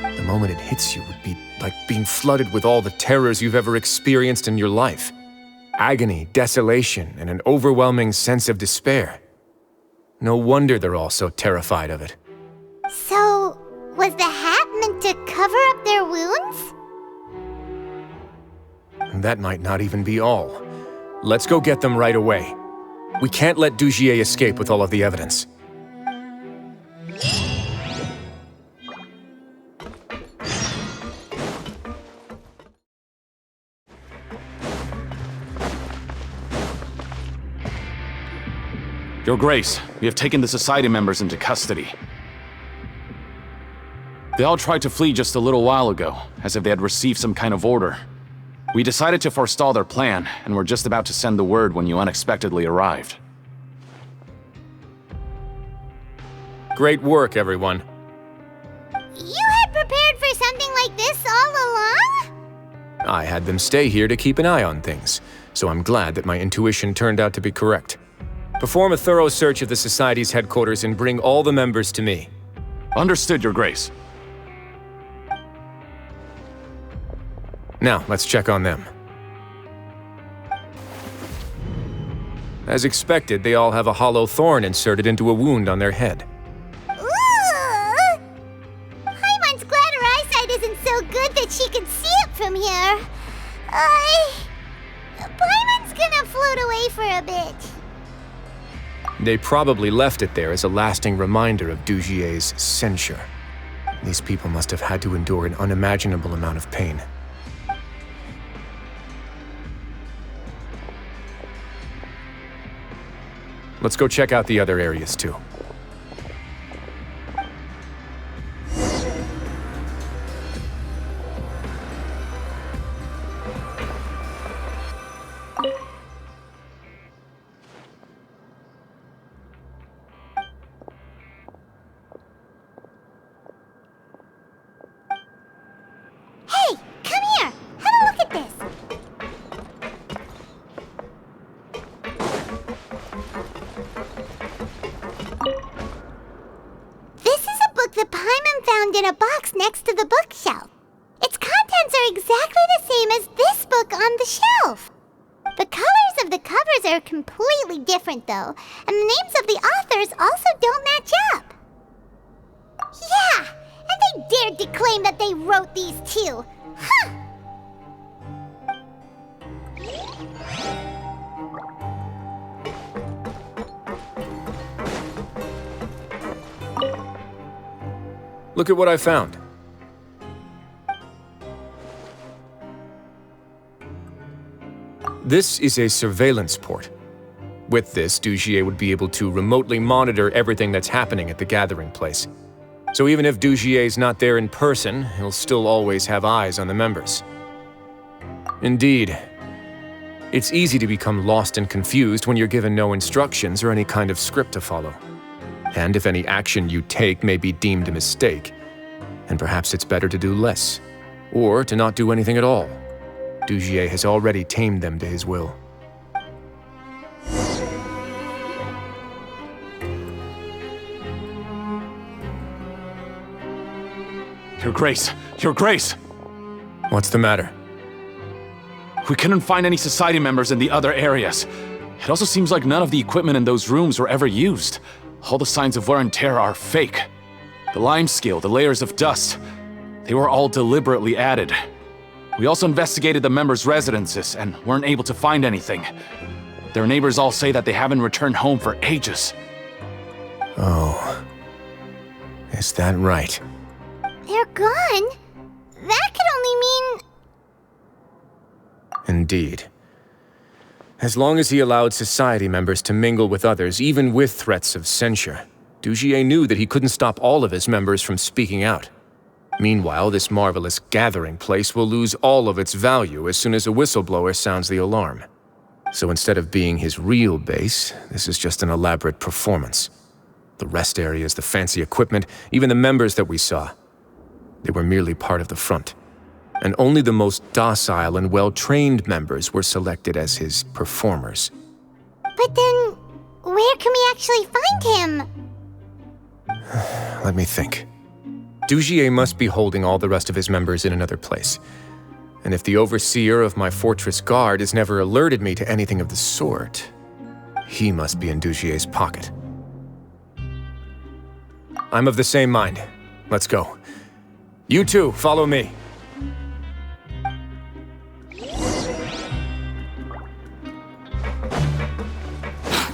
The moment it hits you would be like being flooded with all the terrors you've ever experienced in your life. Agony, desolation, and an overwhelming sense of despair. No wonder they're all so terrified of it. So, was the hat meant to cover up their wounds? And that might not even be all. Let's go get them right away. We can't let Dugier escape with all of the evidence. Your Grace, we have taken the Society members into custody. They all tried to flee just a little while ago, as if they had received some kind of order. We decided to forestall their plan, and were just about to send the word when you unexpectedly arrived. Great work, everyone. You had prepared for something like this all along? I had them stay here to keep an eye on things, so I'm glad that my intuition turned out to be correct. Perform a thorough search of the Society's headquarters and bring all the members to me. Understood, Your Grace. Now, let's check on them. As expected, they all have a hollow thorn inserted into a wound on their head. Ooh! Paimon's glad her eyesight isn't so good that she can see it from here. Paimon's gonna float away for a bit. They probably left it there as a lasting reminder of Dugier's censure. These people must have had to endure an unimaginable amount of pain. Let's go check out the other areas too. Hey, come here. Have a look at this. This is a book that Paimon found in a box next to the bookshelf. Its contents are exactly the same as this book on the shelf. The colors of the covers are completely different, though, and the names of the authors also don't match up. Yeah, and they dared to claim that they wrote these too. Huh! Look at what I found. This is a surveillance port. With this, Dugier would be able to remotely monitor everything that's happening at the gathering place. So even if Dugier's not there in person, he'll still always have eyes on the members. Indeed. It's easy to become lost and confused when you're given no instructions or any kind of script to follow. And if any action you take may be deemed a mistake, then perhaps it's better to do less, or to not do anything at all. Dugier has already tamed them to his will. Your Grace! Your Grace! What's the matter? We couldn't find any society members in the other areas. It also seems like none of the equipment in those rooms were ever used. All the signs of wear and tear are fake. The lime scale, the layers of dust, they were all deliberately added. We also investigated the members' residences and weren't able to find anything. Their neighbors all say that they haven't returned home for ages. Oh. Is that right? They're gone? That could only mean... Indeed. As long as he allowed society members to mingle with others, even with threats of censure, Dugier knew that he couldn't stop all of his members from speaking out. Meanwhile, this marvelous gathering place will lose all of its value as soon as a whistleblower sounds the alarm. So instead of being his real base, this is just an elaborate performance. The rest areas, the fancy equipment, even the members that we saw, they were merely part of the front. And only the most docile and well-trained members were selected as his performers. But then, where can we actually find him? Let me think. Dugier must be holding all the rest of his members in another place. And if the overseer of my fortress guard has never alerted me to anything of the sort, he must be in Dugier's pocket. I'm of the same mind. Let's go. You two, follow me.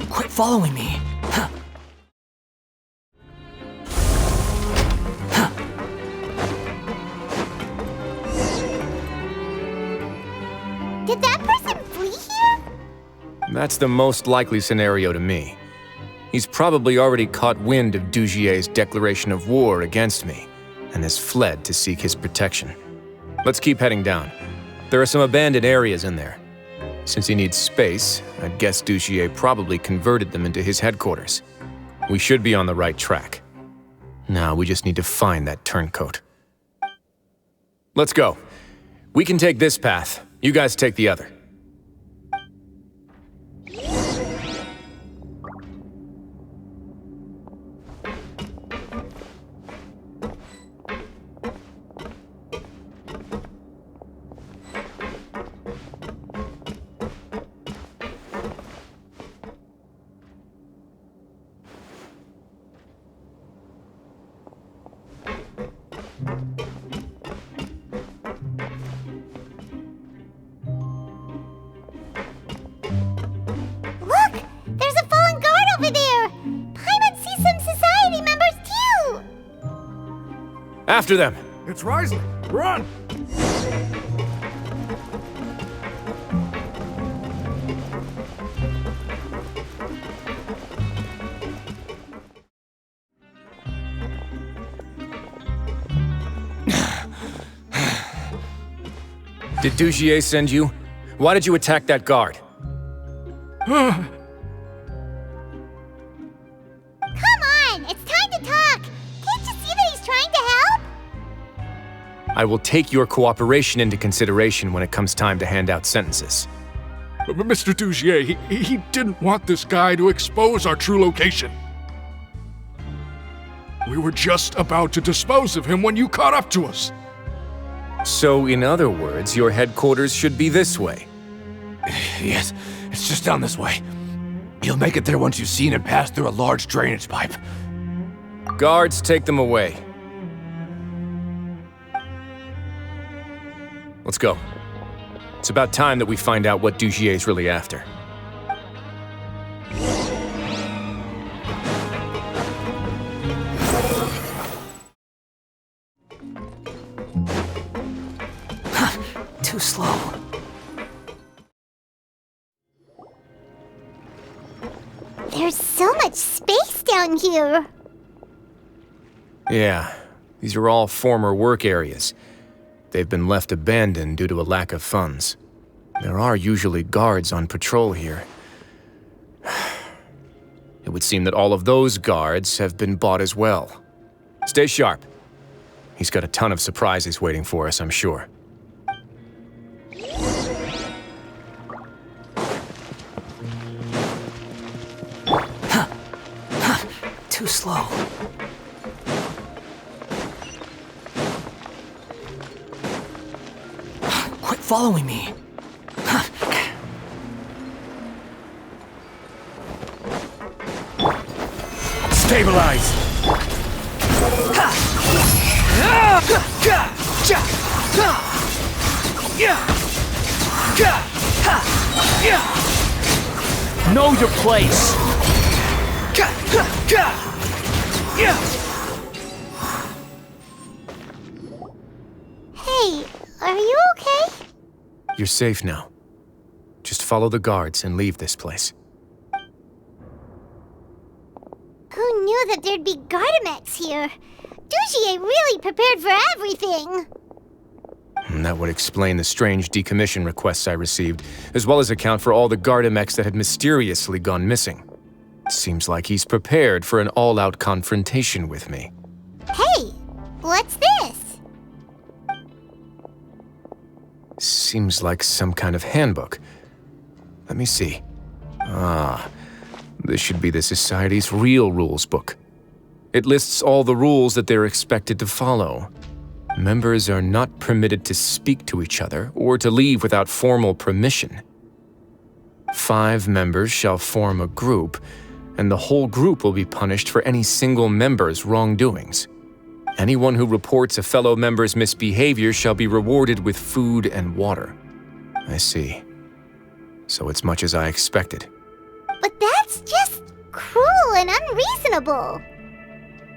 Quit following me. Did that person flee here? That's the most likely scenario to me. He's probably already caught wind of Dugier's declaration of war against me, and has fled to seek his protection. Let's keep heading down. There are some abandoned areas in there. Since he needs space, I'd guess Dugier probably converted them into his headquarters. We should be on the right track. Now we just need to find that turncoat. Let's go. We can take this path. You guys take the other. after them! It's Wriothesley! Run! Did Dugier send you? Why did you attack that guard? Come on! It's time to talk! Can't you see that he's trying to help? I will take your cooperation into consideration when it comes time to hand out sentences. But Mr. Dugier, he didn't want this guy to expose our true location. We were just about to dispose of him when you caught up to us. So, in other words, your headquarters should be this way. Yes, it's just down this way. You'll make it there once you've seen it pass through a large drainage pipe. Guards, take them away. Let's go. It's about time that we find out what Dugier's really after. Too slow. There's so much space down here. Yeah, these are all former work areas. They've been left abandoned due to a lack of funds. There are usually guards on patrol here. It would seem that all of those guards have been bought as well. Stay sharp. He's got a ton of surprises waiting for us, I'm sure. Too slow. Quit following me. Stabilize! Know your place! Hey, are you okay? You're safe now. Just follow the guards and leave this place. Who knew that there'd be Gardamex here? Dugier really prepared for everything! And that would explain the strange decommission requests I received, as well as account for all the Gardamex that had mysteriously gone missing. Seems like he's prepared for an all-out confrontation with me. Hey, what's this? Seems like some kind of handbook. Let me see. Ah, this should be the Society's real rules book. It lists all the rules that they're expected to follow. Members are not permitted to speak to each other or to leave without formal permission. 5 members shall form a group, and the whole group will be punished for any single member's wrongdoings. Anyone who reports a fellow member's misbehavior shall be rewarded with food and water. I see. So it's much as I expected. But that's just cruel and unreasonable.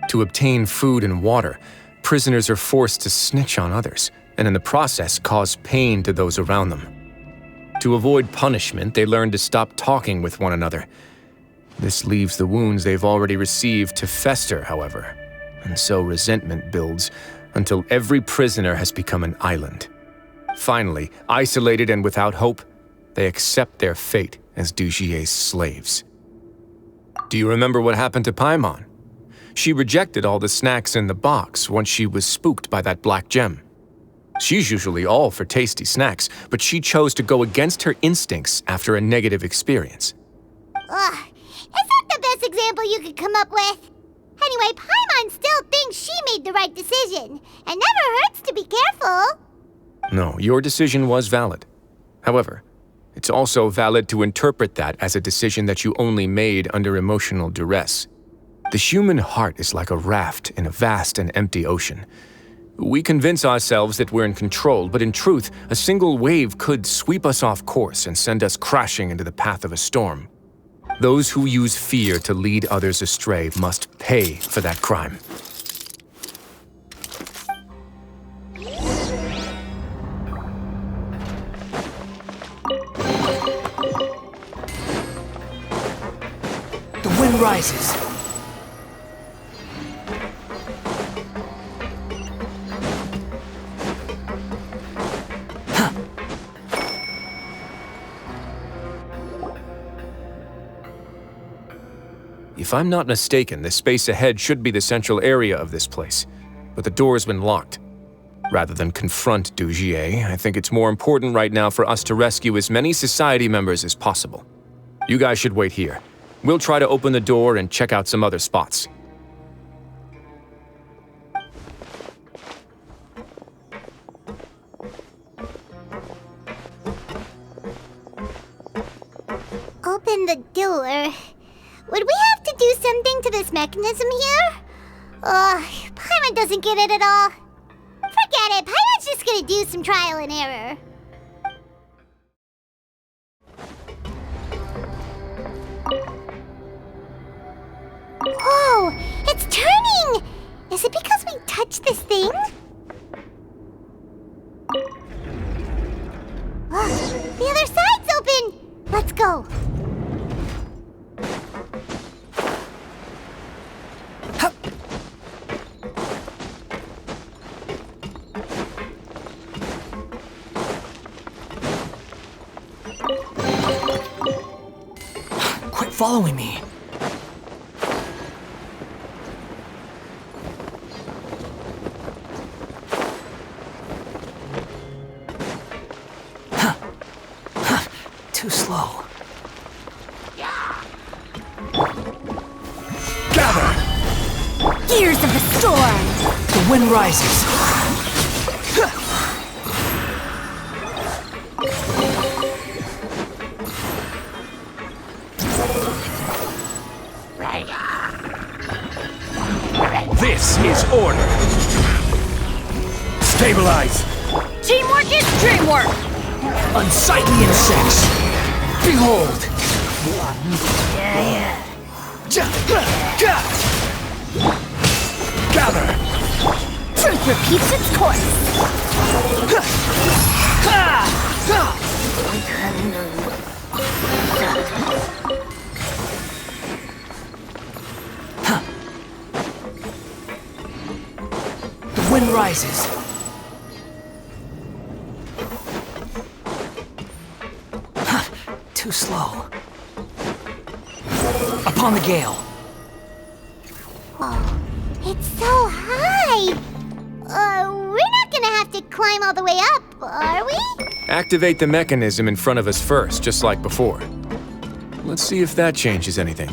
To obtain food and water, prisoners are forced to snitch on others, and in the process cause pain to those around them. To avoid punishment, they learn to stop talking with one another. This leaves the wounds they've already received to fester, however, and so resentment builds until every prisoner has become an island. Finally, isolated and without hope, they accept their fate as Dugier's slaves. Do you remember what happened to Paimon? She rejected all the snacks in the box once she was spooked by that black gem. She's usually all for tasty snacks, but she chose to go against her instincts after a negative experience. Ugh, is that the best example you could come up with? Anyway, Paimon still thinks she made the right decision. It never hurts to be careful. No, your decision was valid. However, it's also valid to interpret that as a decision that you only made under emotional duress. The human heart is like a raft in a vast and empty ocean. We convince ourselves that we're in control, but in truth, a single wave could sweep us off course and send us crashing into the path of a storm. Those who use fear to lead others astray must pay for that crime. wind rises. If I'm not mistaken, the space ahead should be the central area of this place, but the door's been locked. Rather than confront Dugier, I think it's more important right now for us to rescue as many society members as possible. You guys should wait here. We'll try to open the door and check out some other spots. Open the door. Would we have to do something to this mechanism here? Paimon doesn't get it at all. Forget it, Paimon's just gonna do some trial and error. Whoa, it's turning! Is it because we touched this thing? The other side's open! Let's go. Quit following me. Too slow. Gather! Gears of the storm! The wind rises. This is order. Stabilize. Teamwork is dreamwork! Unsightly insects. Behold. Gather. Truth repeats its course. The wind rises. Too slow. Upon the gale. Oh, it's so high! We're not gonna have to climb all the way up, are we? Activate the mechanism in front of us first, just like before. Let's see if that changes anything.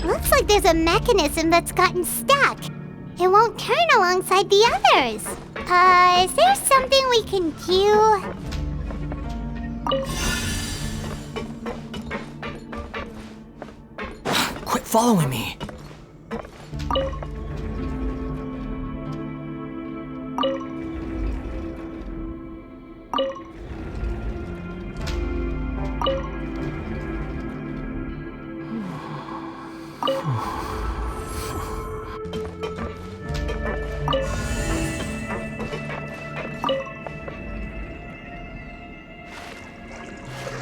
Looks like there's a mechanism that's gotten stuck. It won't turn alongside the others. Is there something we can do? Quit following me.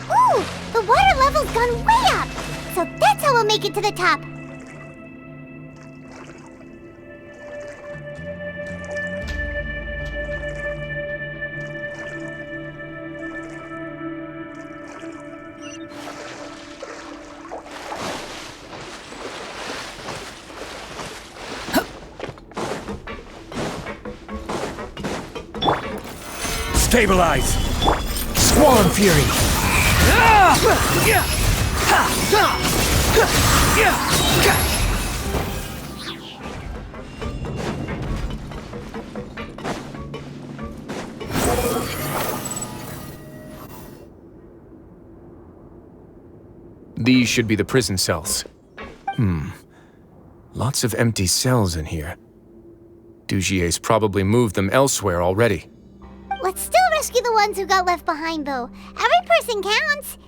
Ooh, the water level's gone way up. So that's how we'll make it to the top. Stabilize. Squall Fury. These should be the prison cells. Lots of empty cells in here. Dugier's probably moved them elsewhere already. Let's still rescue the ones who got left behind, though. Every person counts.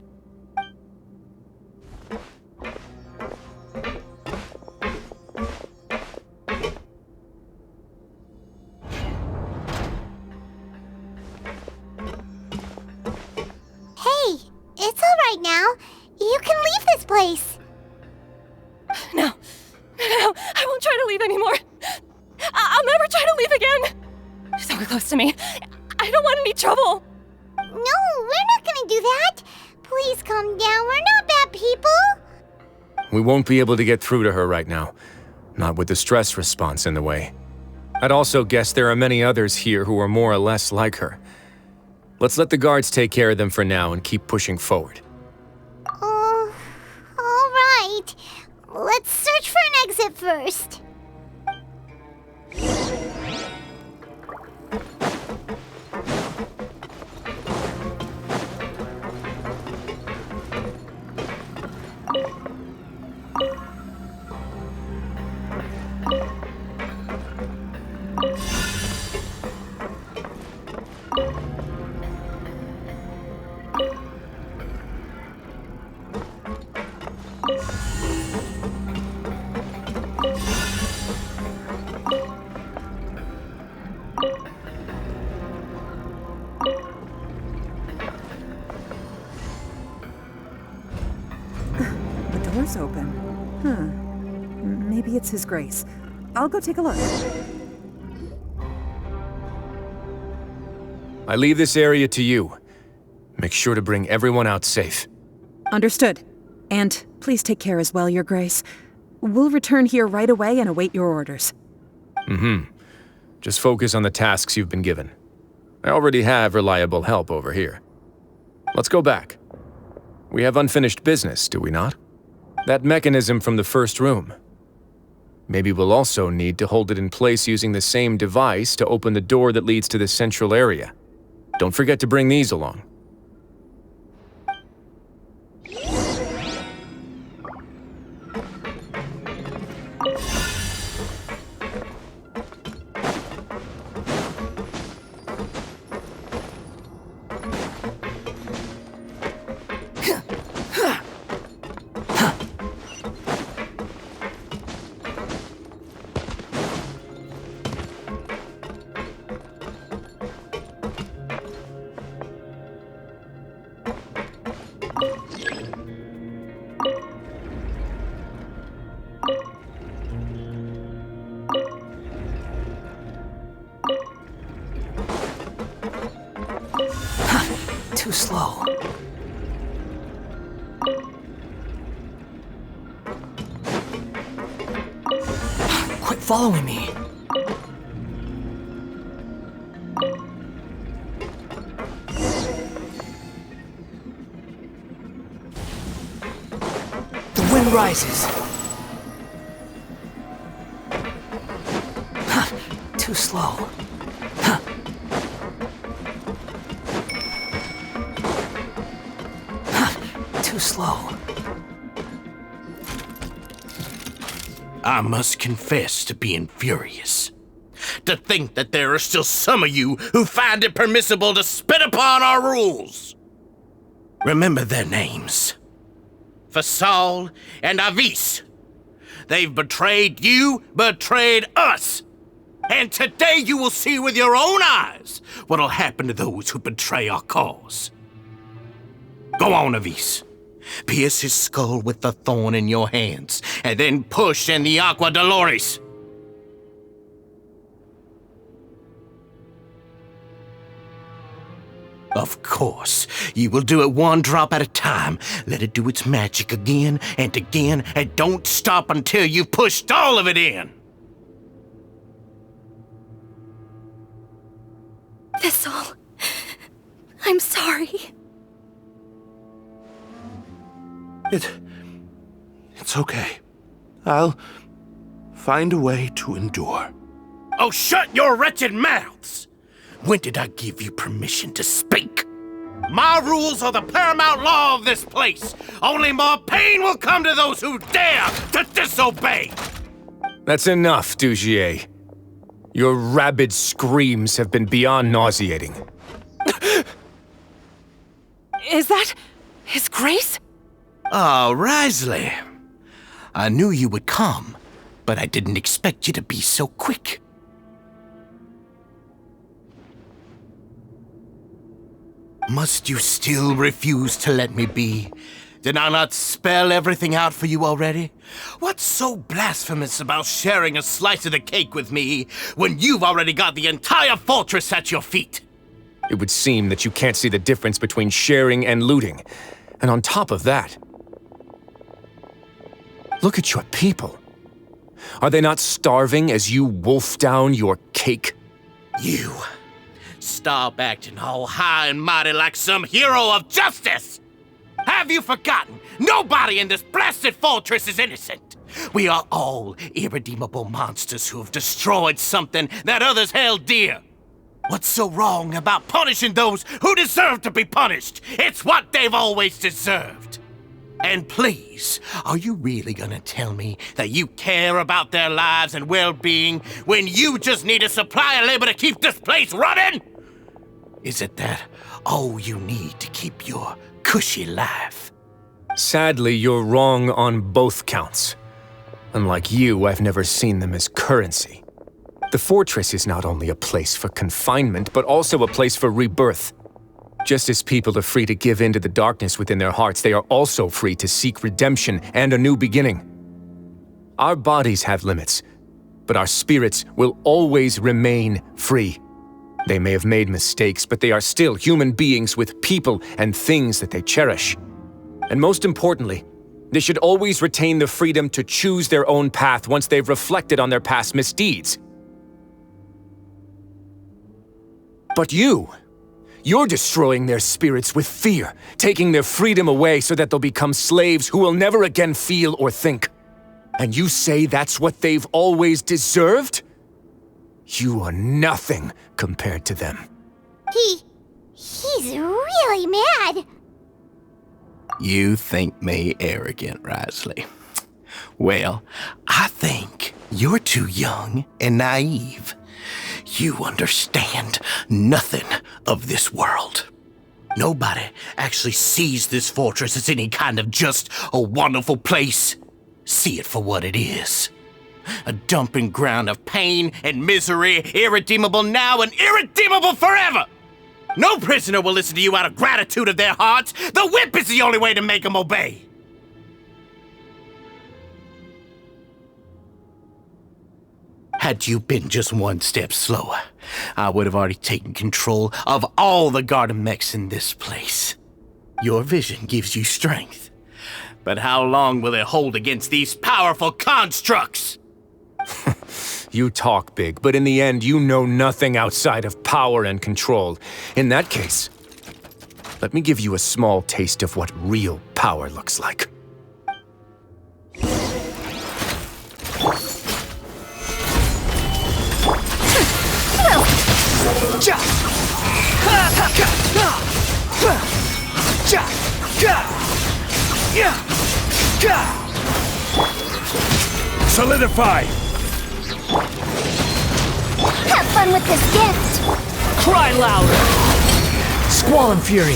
Hey, it's all right now. place. No, I won't try to leave anymore. I'll never try to leave again. You're so close to me. I don't want any trouble. No, we're not gonna do that. Please calm down. We're not bad people. We won't be able to get through to her right now. Not with the stress response in the way. I'd also guess there are many others here who are more or less like her. Let's let the guards take care of them for now and keep pushing forward. All right. Let's search for an exit first. The door's open. Maybe it's His Grace. I'll go take a look. I leave this area to you. Make sure to bring everyone out safe. Understood. And please take care as well, Your Grace. We'll return here right away and await your orders. Just focus on the tasks you've been given. I already have reliable help over here. Let's go back. We have unfinished business, do we not? That mechanism from the first room. Maybe we'll also need to hold it in place using the same device to open the door that leads to the central area. Don't forget to bring these along. Too slow. Quit following me. The wind rises. Too slow. Too slow. I must confess to being furious. To think that there are still some of you who find it permissible to spit upon our rules. Remember their names. Fasal and Avis. They've betrayed you, betrayed us. And today you will see with your own eyes what'll happen to those who betray our cause. Go on, Avis. Pierce his skull with the thorn in your hands, and then push in the Aqua Dolores. Of course, you will do it one drop at a time. Let it do its magic again, and don't stop until you've pushed all of it in. Thistle, I'm sorry. It's okay. I'll find a way to endure. Oh, shut your wretched mouths! When did I give you permission to speak? My rules are the paramount law of this place. Only more pain will come to those who dare to disobey. That's enough, Dugier. Your rabid screams have been beyond nauseating. Is that His Grace? Oh, Wriothesley. I knew you would come, but I didn't expect you to be so quick. Must you still refuse to let me be? Did I not spell everything out for you already? What's so blasphemous about sharing a slice of the cake with me when you've already got the entire fortress at your feet? It would seem that you can't see the difference between sharing and looting. And on top of that, look at your people. Are they not starving as you wolf down your cake? You stop acting all high and mighty like some hero of justice! Have you forgotten? Nobody in this blasted fortress is innocent. We are all irredeemable monsters who have destroyed something that others held dear. What's so wrong about punishing those who deserve to be punished? It's what they've always deserved. And please, are you really gonna tell me that you care about their lives and well-being when you just need a supply of labor to keep this place running? Is it that all you need to keep your cushy life? Sadly, you're wrong on both counts. Unlike you, I've never seen them as currency. The fortress is not only a place for confinement, but also a place for rebirth. Just as people are free to give in to the darkness within their hearts, they are also free to seek redemption and a new beginning. Our bodies have limits, but our spirits will always remain free. They may have made mistakes, but they are still human beings with people and things that they cherish. And most importantly, they should always retain the freedom to choose their own path once they've reflected on their past misdeeds. But you're destroying their spirits with fear, taking their freedom away so that they'll become slaves who will never again feel or think. And you say that's what they've always deserved? You are nothing compared to them. He's really mad. You think me arrogant, Wriothesley? Well, I think you're too young and naive. You understand nothing of this world. Nobody actually sees this fortress as any kind of just a wonderful place. See it for what it is. A dumping ground of pain and misery, irredeemable now and irredeemable forever. No prisoner will listen to you out of gratitude of their hearts. The whip is the only way to make them obey. Had you been just one step slower, I would have already taken control of all the garden mechs in this place. Your vision gives you strength. But how long will it hold against these powerful constructs? You talk big, but in the end, you know nothing outside of power and control. In that case, let me give you a small taste of what real power looks like. Solidify! Have fun with this gift. Cry louder! Squall and fury!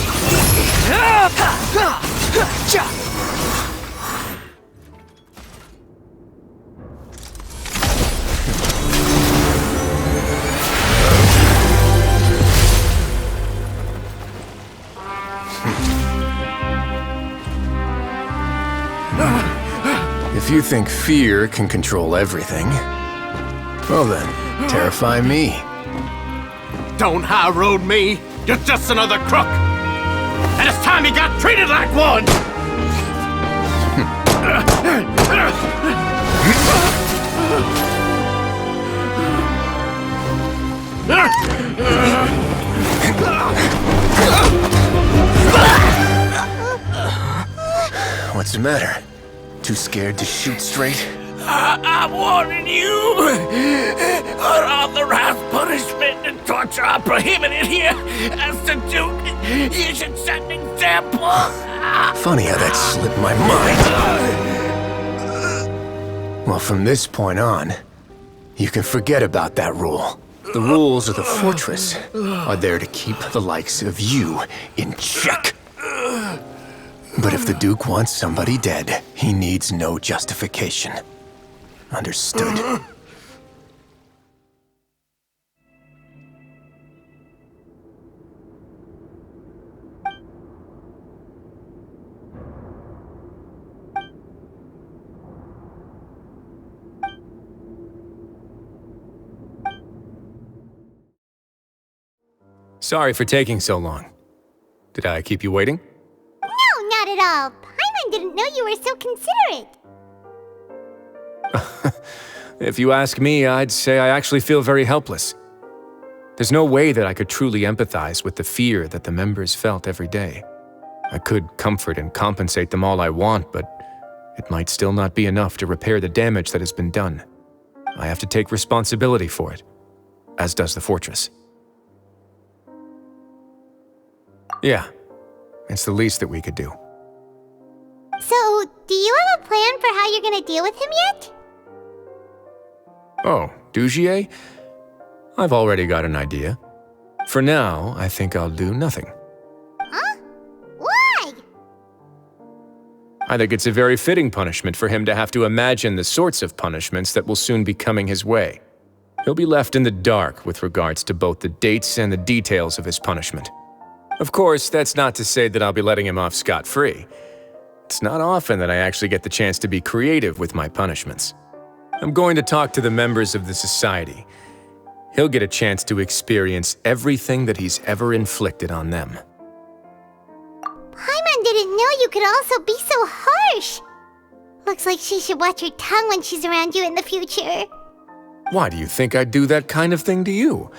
If you think fear can control everything, well then, terrify me. Don't high road me! You're just another crook! And it's time you got treated like one! What's the matter? Too scared to shoot straight? I'm warning you! Unauthorized punishment and torture are prohibited here! As the Duke, you should set an example! Funny how that slipped my mind. Well, from this point on, you can forget about that rule. The rules of the fortress are there to keep the likes of you in check. But if the Duke wants somebody dead, he needs no justification. Understood. Sorry for taking so long. Did I keep you waiting? No, not at all. Paimon didn't know you were so considerate. If you ask me, I'd say I actually feel very helpless. There's no way that I could truly empathize with the fear that the members felt every day. I could comfort and compensate them all I want, but it might still not be enough to repair the damage that has been done. I have to take responsibility for it, as does the fortress. Yeah, it's the least that we could do. So, do you have a plan for how you're gonna deal with him yet? Oh, Dugier? I've already got an idea. For now, I think I'll do nothing. Huh? Why? I think it's a very fitting punishment for him to have to imagine the sorts of punishments that will soon be coming his way. He'll be left in the dark with regards to both the dates and the details of his punishment. Of course, that's not to say that I'll be letting him off scot-free. It's not often that I actually get the chance to be creative with my punishments. I'm going to talk to the members of the society. He'll get a chance to experience everything that he's ever inflicted on them. Paimon didn't know you could also be so harsh. Looks like she should watch her tongue when she's around you in the future. Why do you think I'd do that kind of thing to you?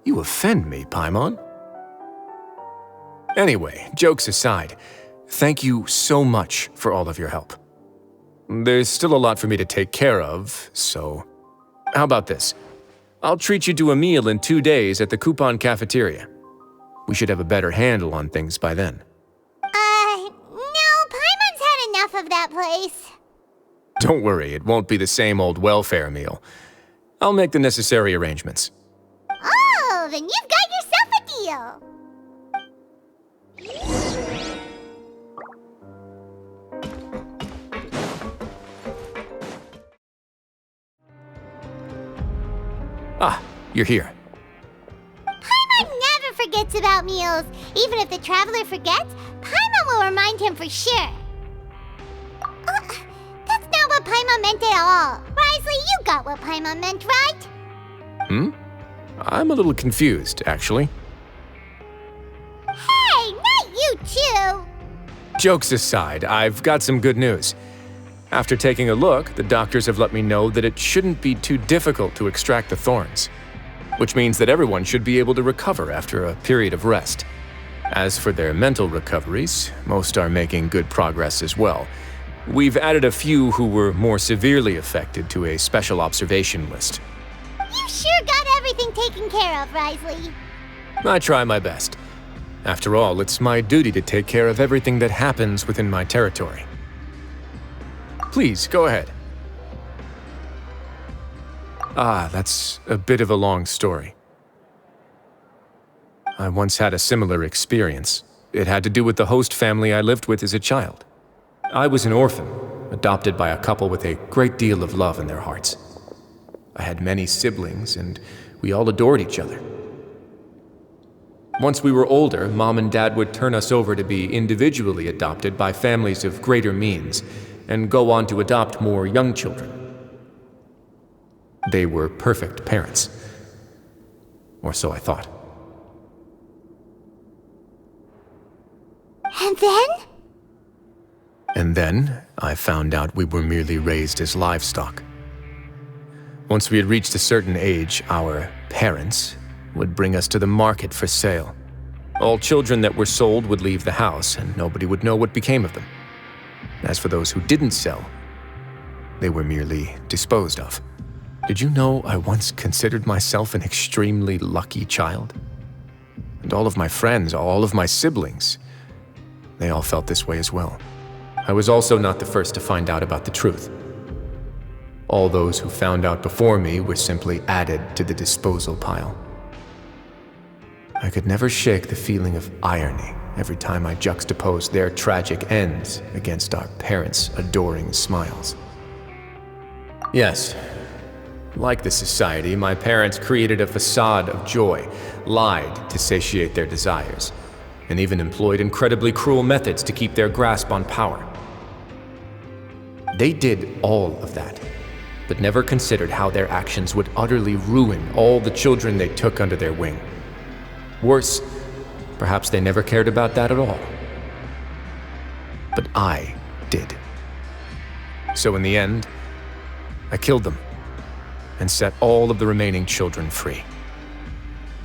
You offend me, Paimon. Anyway, jokes aside, thank you so much for all of your help. There's still a lot for me to take care of, so... How about this? I'll treat you to a meal in 2 days at the Coupon Cafeteria. We should have a better handle on things by then. No, Paimon's had enough of that place. Don't worry, it won't be the same old welfare meal. I'll make the necessary arrangements. Oh, then you've got yourself a deal. Ah, you're here. Paimon never forgets about meals. Even if the traveler forgets, Paimon will remind him for sure. That's not what Paimon meant at all. Wriothesley, you got what Paimon meant, right? I'm a little confused, actually. Hey, not you too! Jokes aside, I've got some good news. After taking a look, the doctors have let me know that it shouldn't be too difficult to extract the thorns, which means that everyone should be able to recover after a period of rest. As for their mental recoveries, most are making good progress as well. We've added a few who were more severely affected to a special observation list. You sure got everything taken care of, Wriothesley. I try my best. After all, it's my duty to take care of everything that happens within my territory. Please, go ahead. That's a bit of a long story. I once had a similar experience. It had to do with the host family I lived with as a child. I was an orphan, adopted by a couple with a great deal of love in their hearts. I had many siblings, and we all adored each other. Once we were older, Mom and Dad would turn us over to be individually adopted by families of greater means, and go on to adopt more young children. They were perfect parents. Or so I thought. And then? And then, I found out we were merely raised as livestock. Once we had reached a certain age, our parents would bring us to the market for sale. All children that were sold would leave the house, and nobody would know what became of them. As for those who didn't sell, they were merely disposed of. Did you know I once considered myself an extremely lucky child? And all of my friends, all of my siblings, they all felt this way as well. I was also not the first to find out about the truth. All those who found out before me were simply added to the disposal pile. I could never shake the feeling of irony every time I juxtaposed their tragic ends against our parents' adoring smiles. Yes, like the society, my parents created a facade of joy, lied to satiate their desires, and even employed incredibly cruel methods to keep their grasp on power. They did all of that, but never considered how their actions would utterly ruin all the children they took under their wing. Worse, perhaps they never cared about that at all. But I did. So in the end, I killed them and set all of the remaining children free.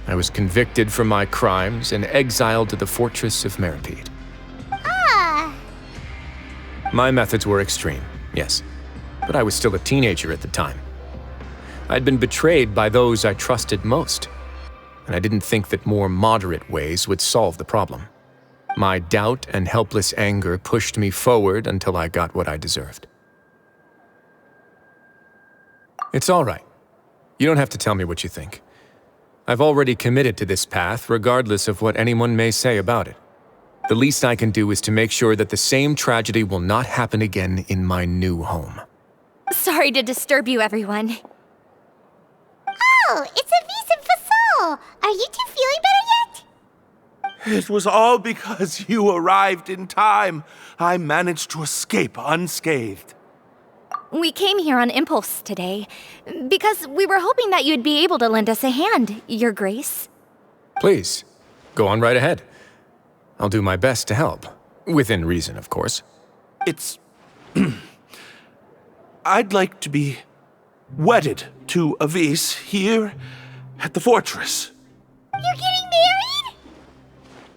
I was convicted for my crimes and exiled to the fortress of Meripede. Ah! My methods were extreme, yes, but I was still a teenager at the time. I'd been betrayed by those I trusted most, and I didn't think that more moderate ways would solve the problem. My doubt and helpless anger pushed me forward until I got what I deserved. It's all right. You don't have to tell me what you think. I've already committed to this path, regardless of what anyone may say about it. The least I can do is to make sure that the same tragedy will not happen again in my new home. Sorry to disturb you, everyone. Oh, it's a vis and fasol. Are you two feeling better yet? It was all because you arrived in time. I managed to escape unscathed. We came here on impulse today, because we were hoping that you'd be able to lend us a hand, Your Grace. Please, go on right ahead. I'll do my best to help. Within reason, of course. It's... I'd like to be wedded to Avis here at the fortress. You're getting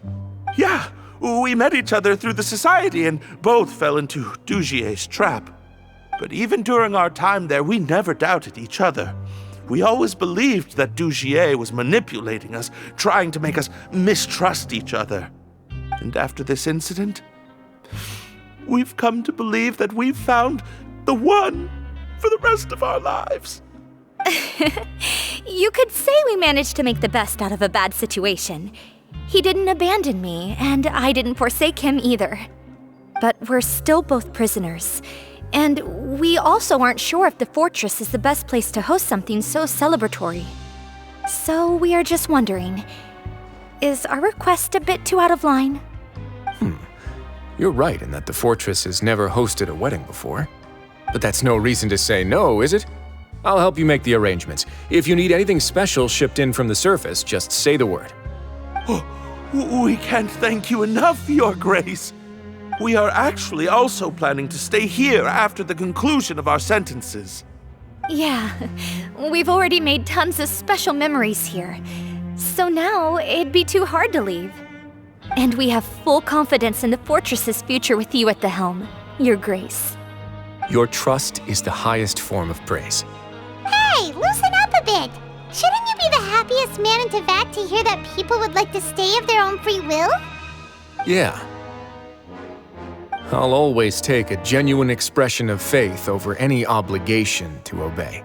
married? Yeah, we met each other through the society and both fell into Dugier's trap. But even during our time there, we never doubted each other. We always believed that Dugier was manipulating us, trying to make us mistrust each other. And after this incident, we've come to believe that we've found the one for the rest of our lives. You could say we managed to make the best out of a bad situation. He didn't abandon me, and I didn't forsake him either. But we're still both prisoners. And we also aren't sure if the fortress is the best place to host something so celebratory. So we are just wondering, is our request a bit too out of line? You're right in that the fortress has never hosted a wedding before. But that's no reason to say no, is it? I'll help you make the arrangements. If you need anything special shipped in from the surface, just say the word. Oh, we can't thank you enough, Your Grace. We are actually also planning to stay here after the conclusion of our sentences. Yeah, we've already made tons of special memories here. So now it'd be too hard to leave. And we have full confidence in the fortress's future with you at the helm, Your Grace. Your trust is the highest form of praise. Hey, loosen up a bit. Shouldn't you be the happiest man in Teyvat to hear that people would like to stay of their own free will? Yeah. I'll always take a genuine expression of faith over any obligation to obey.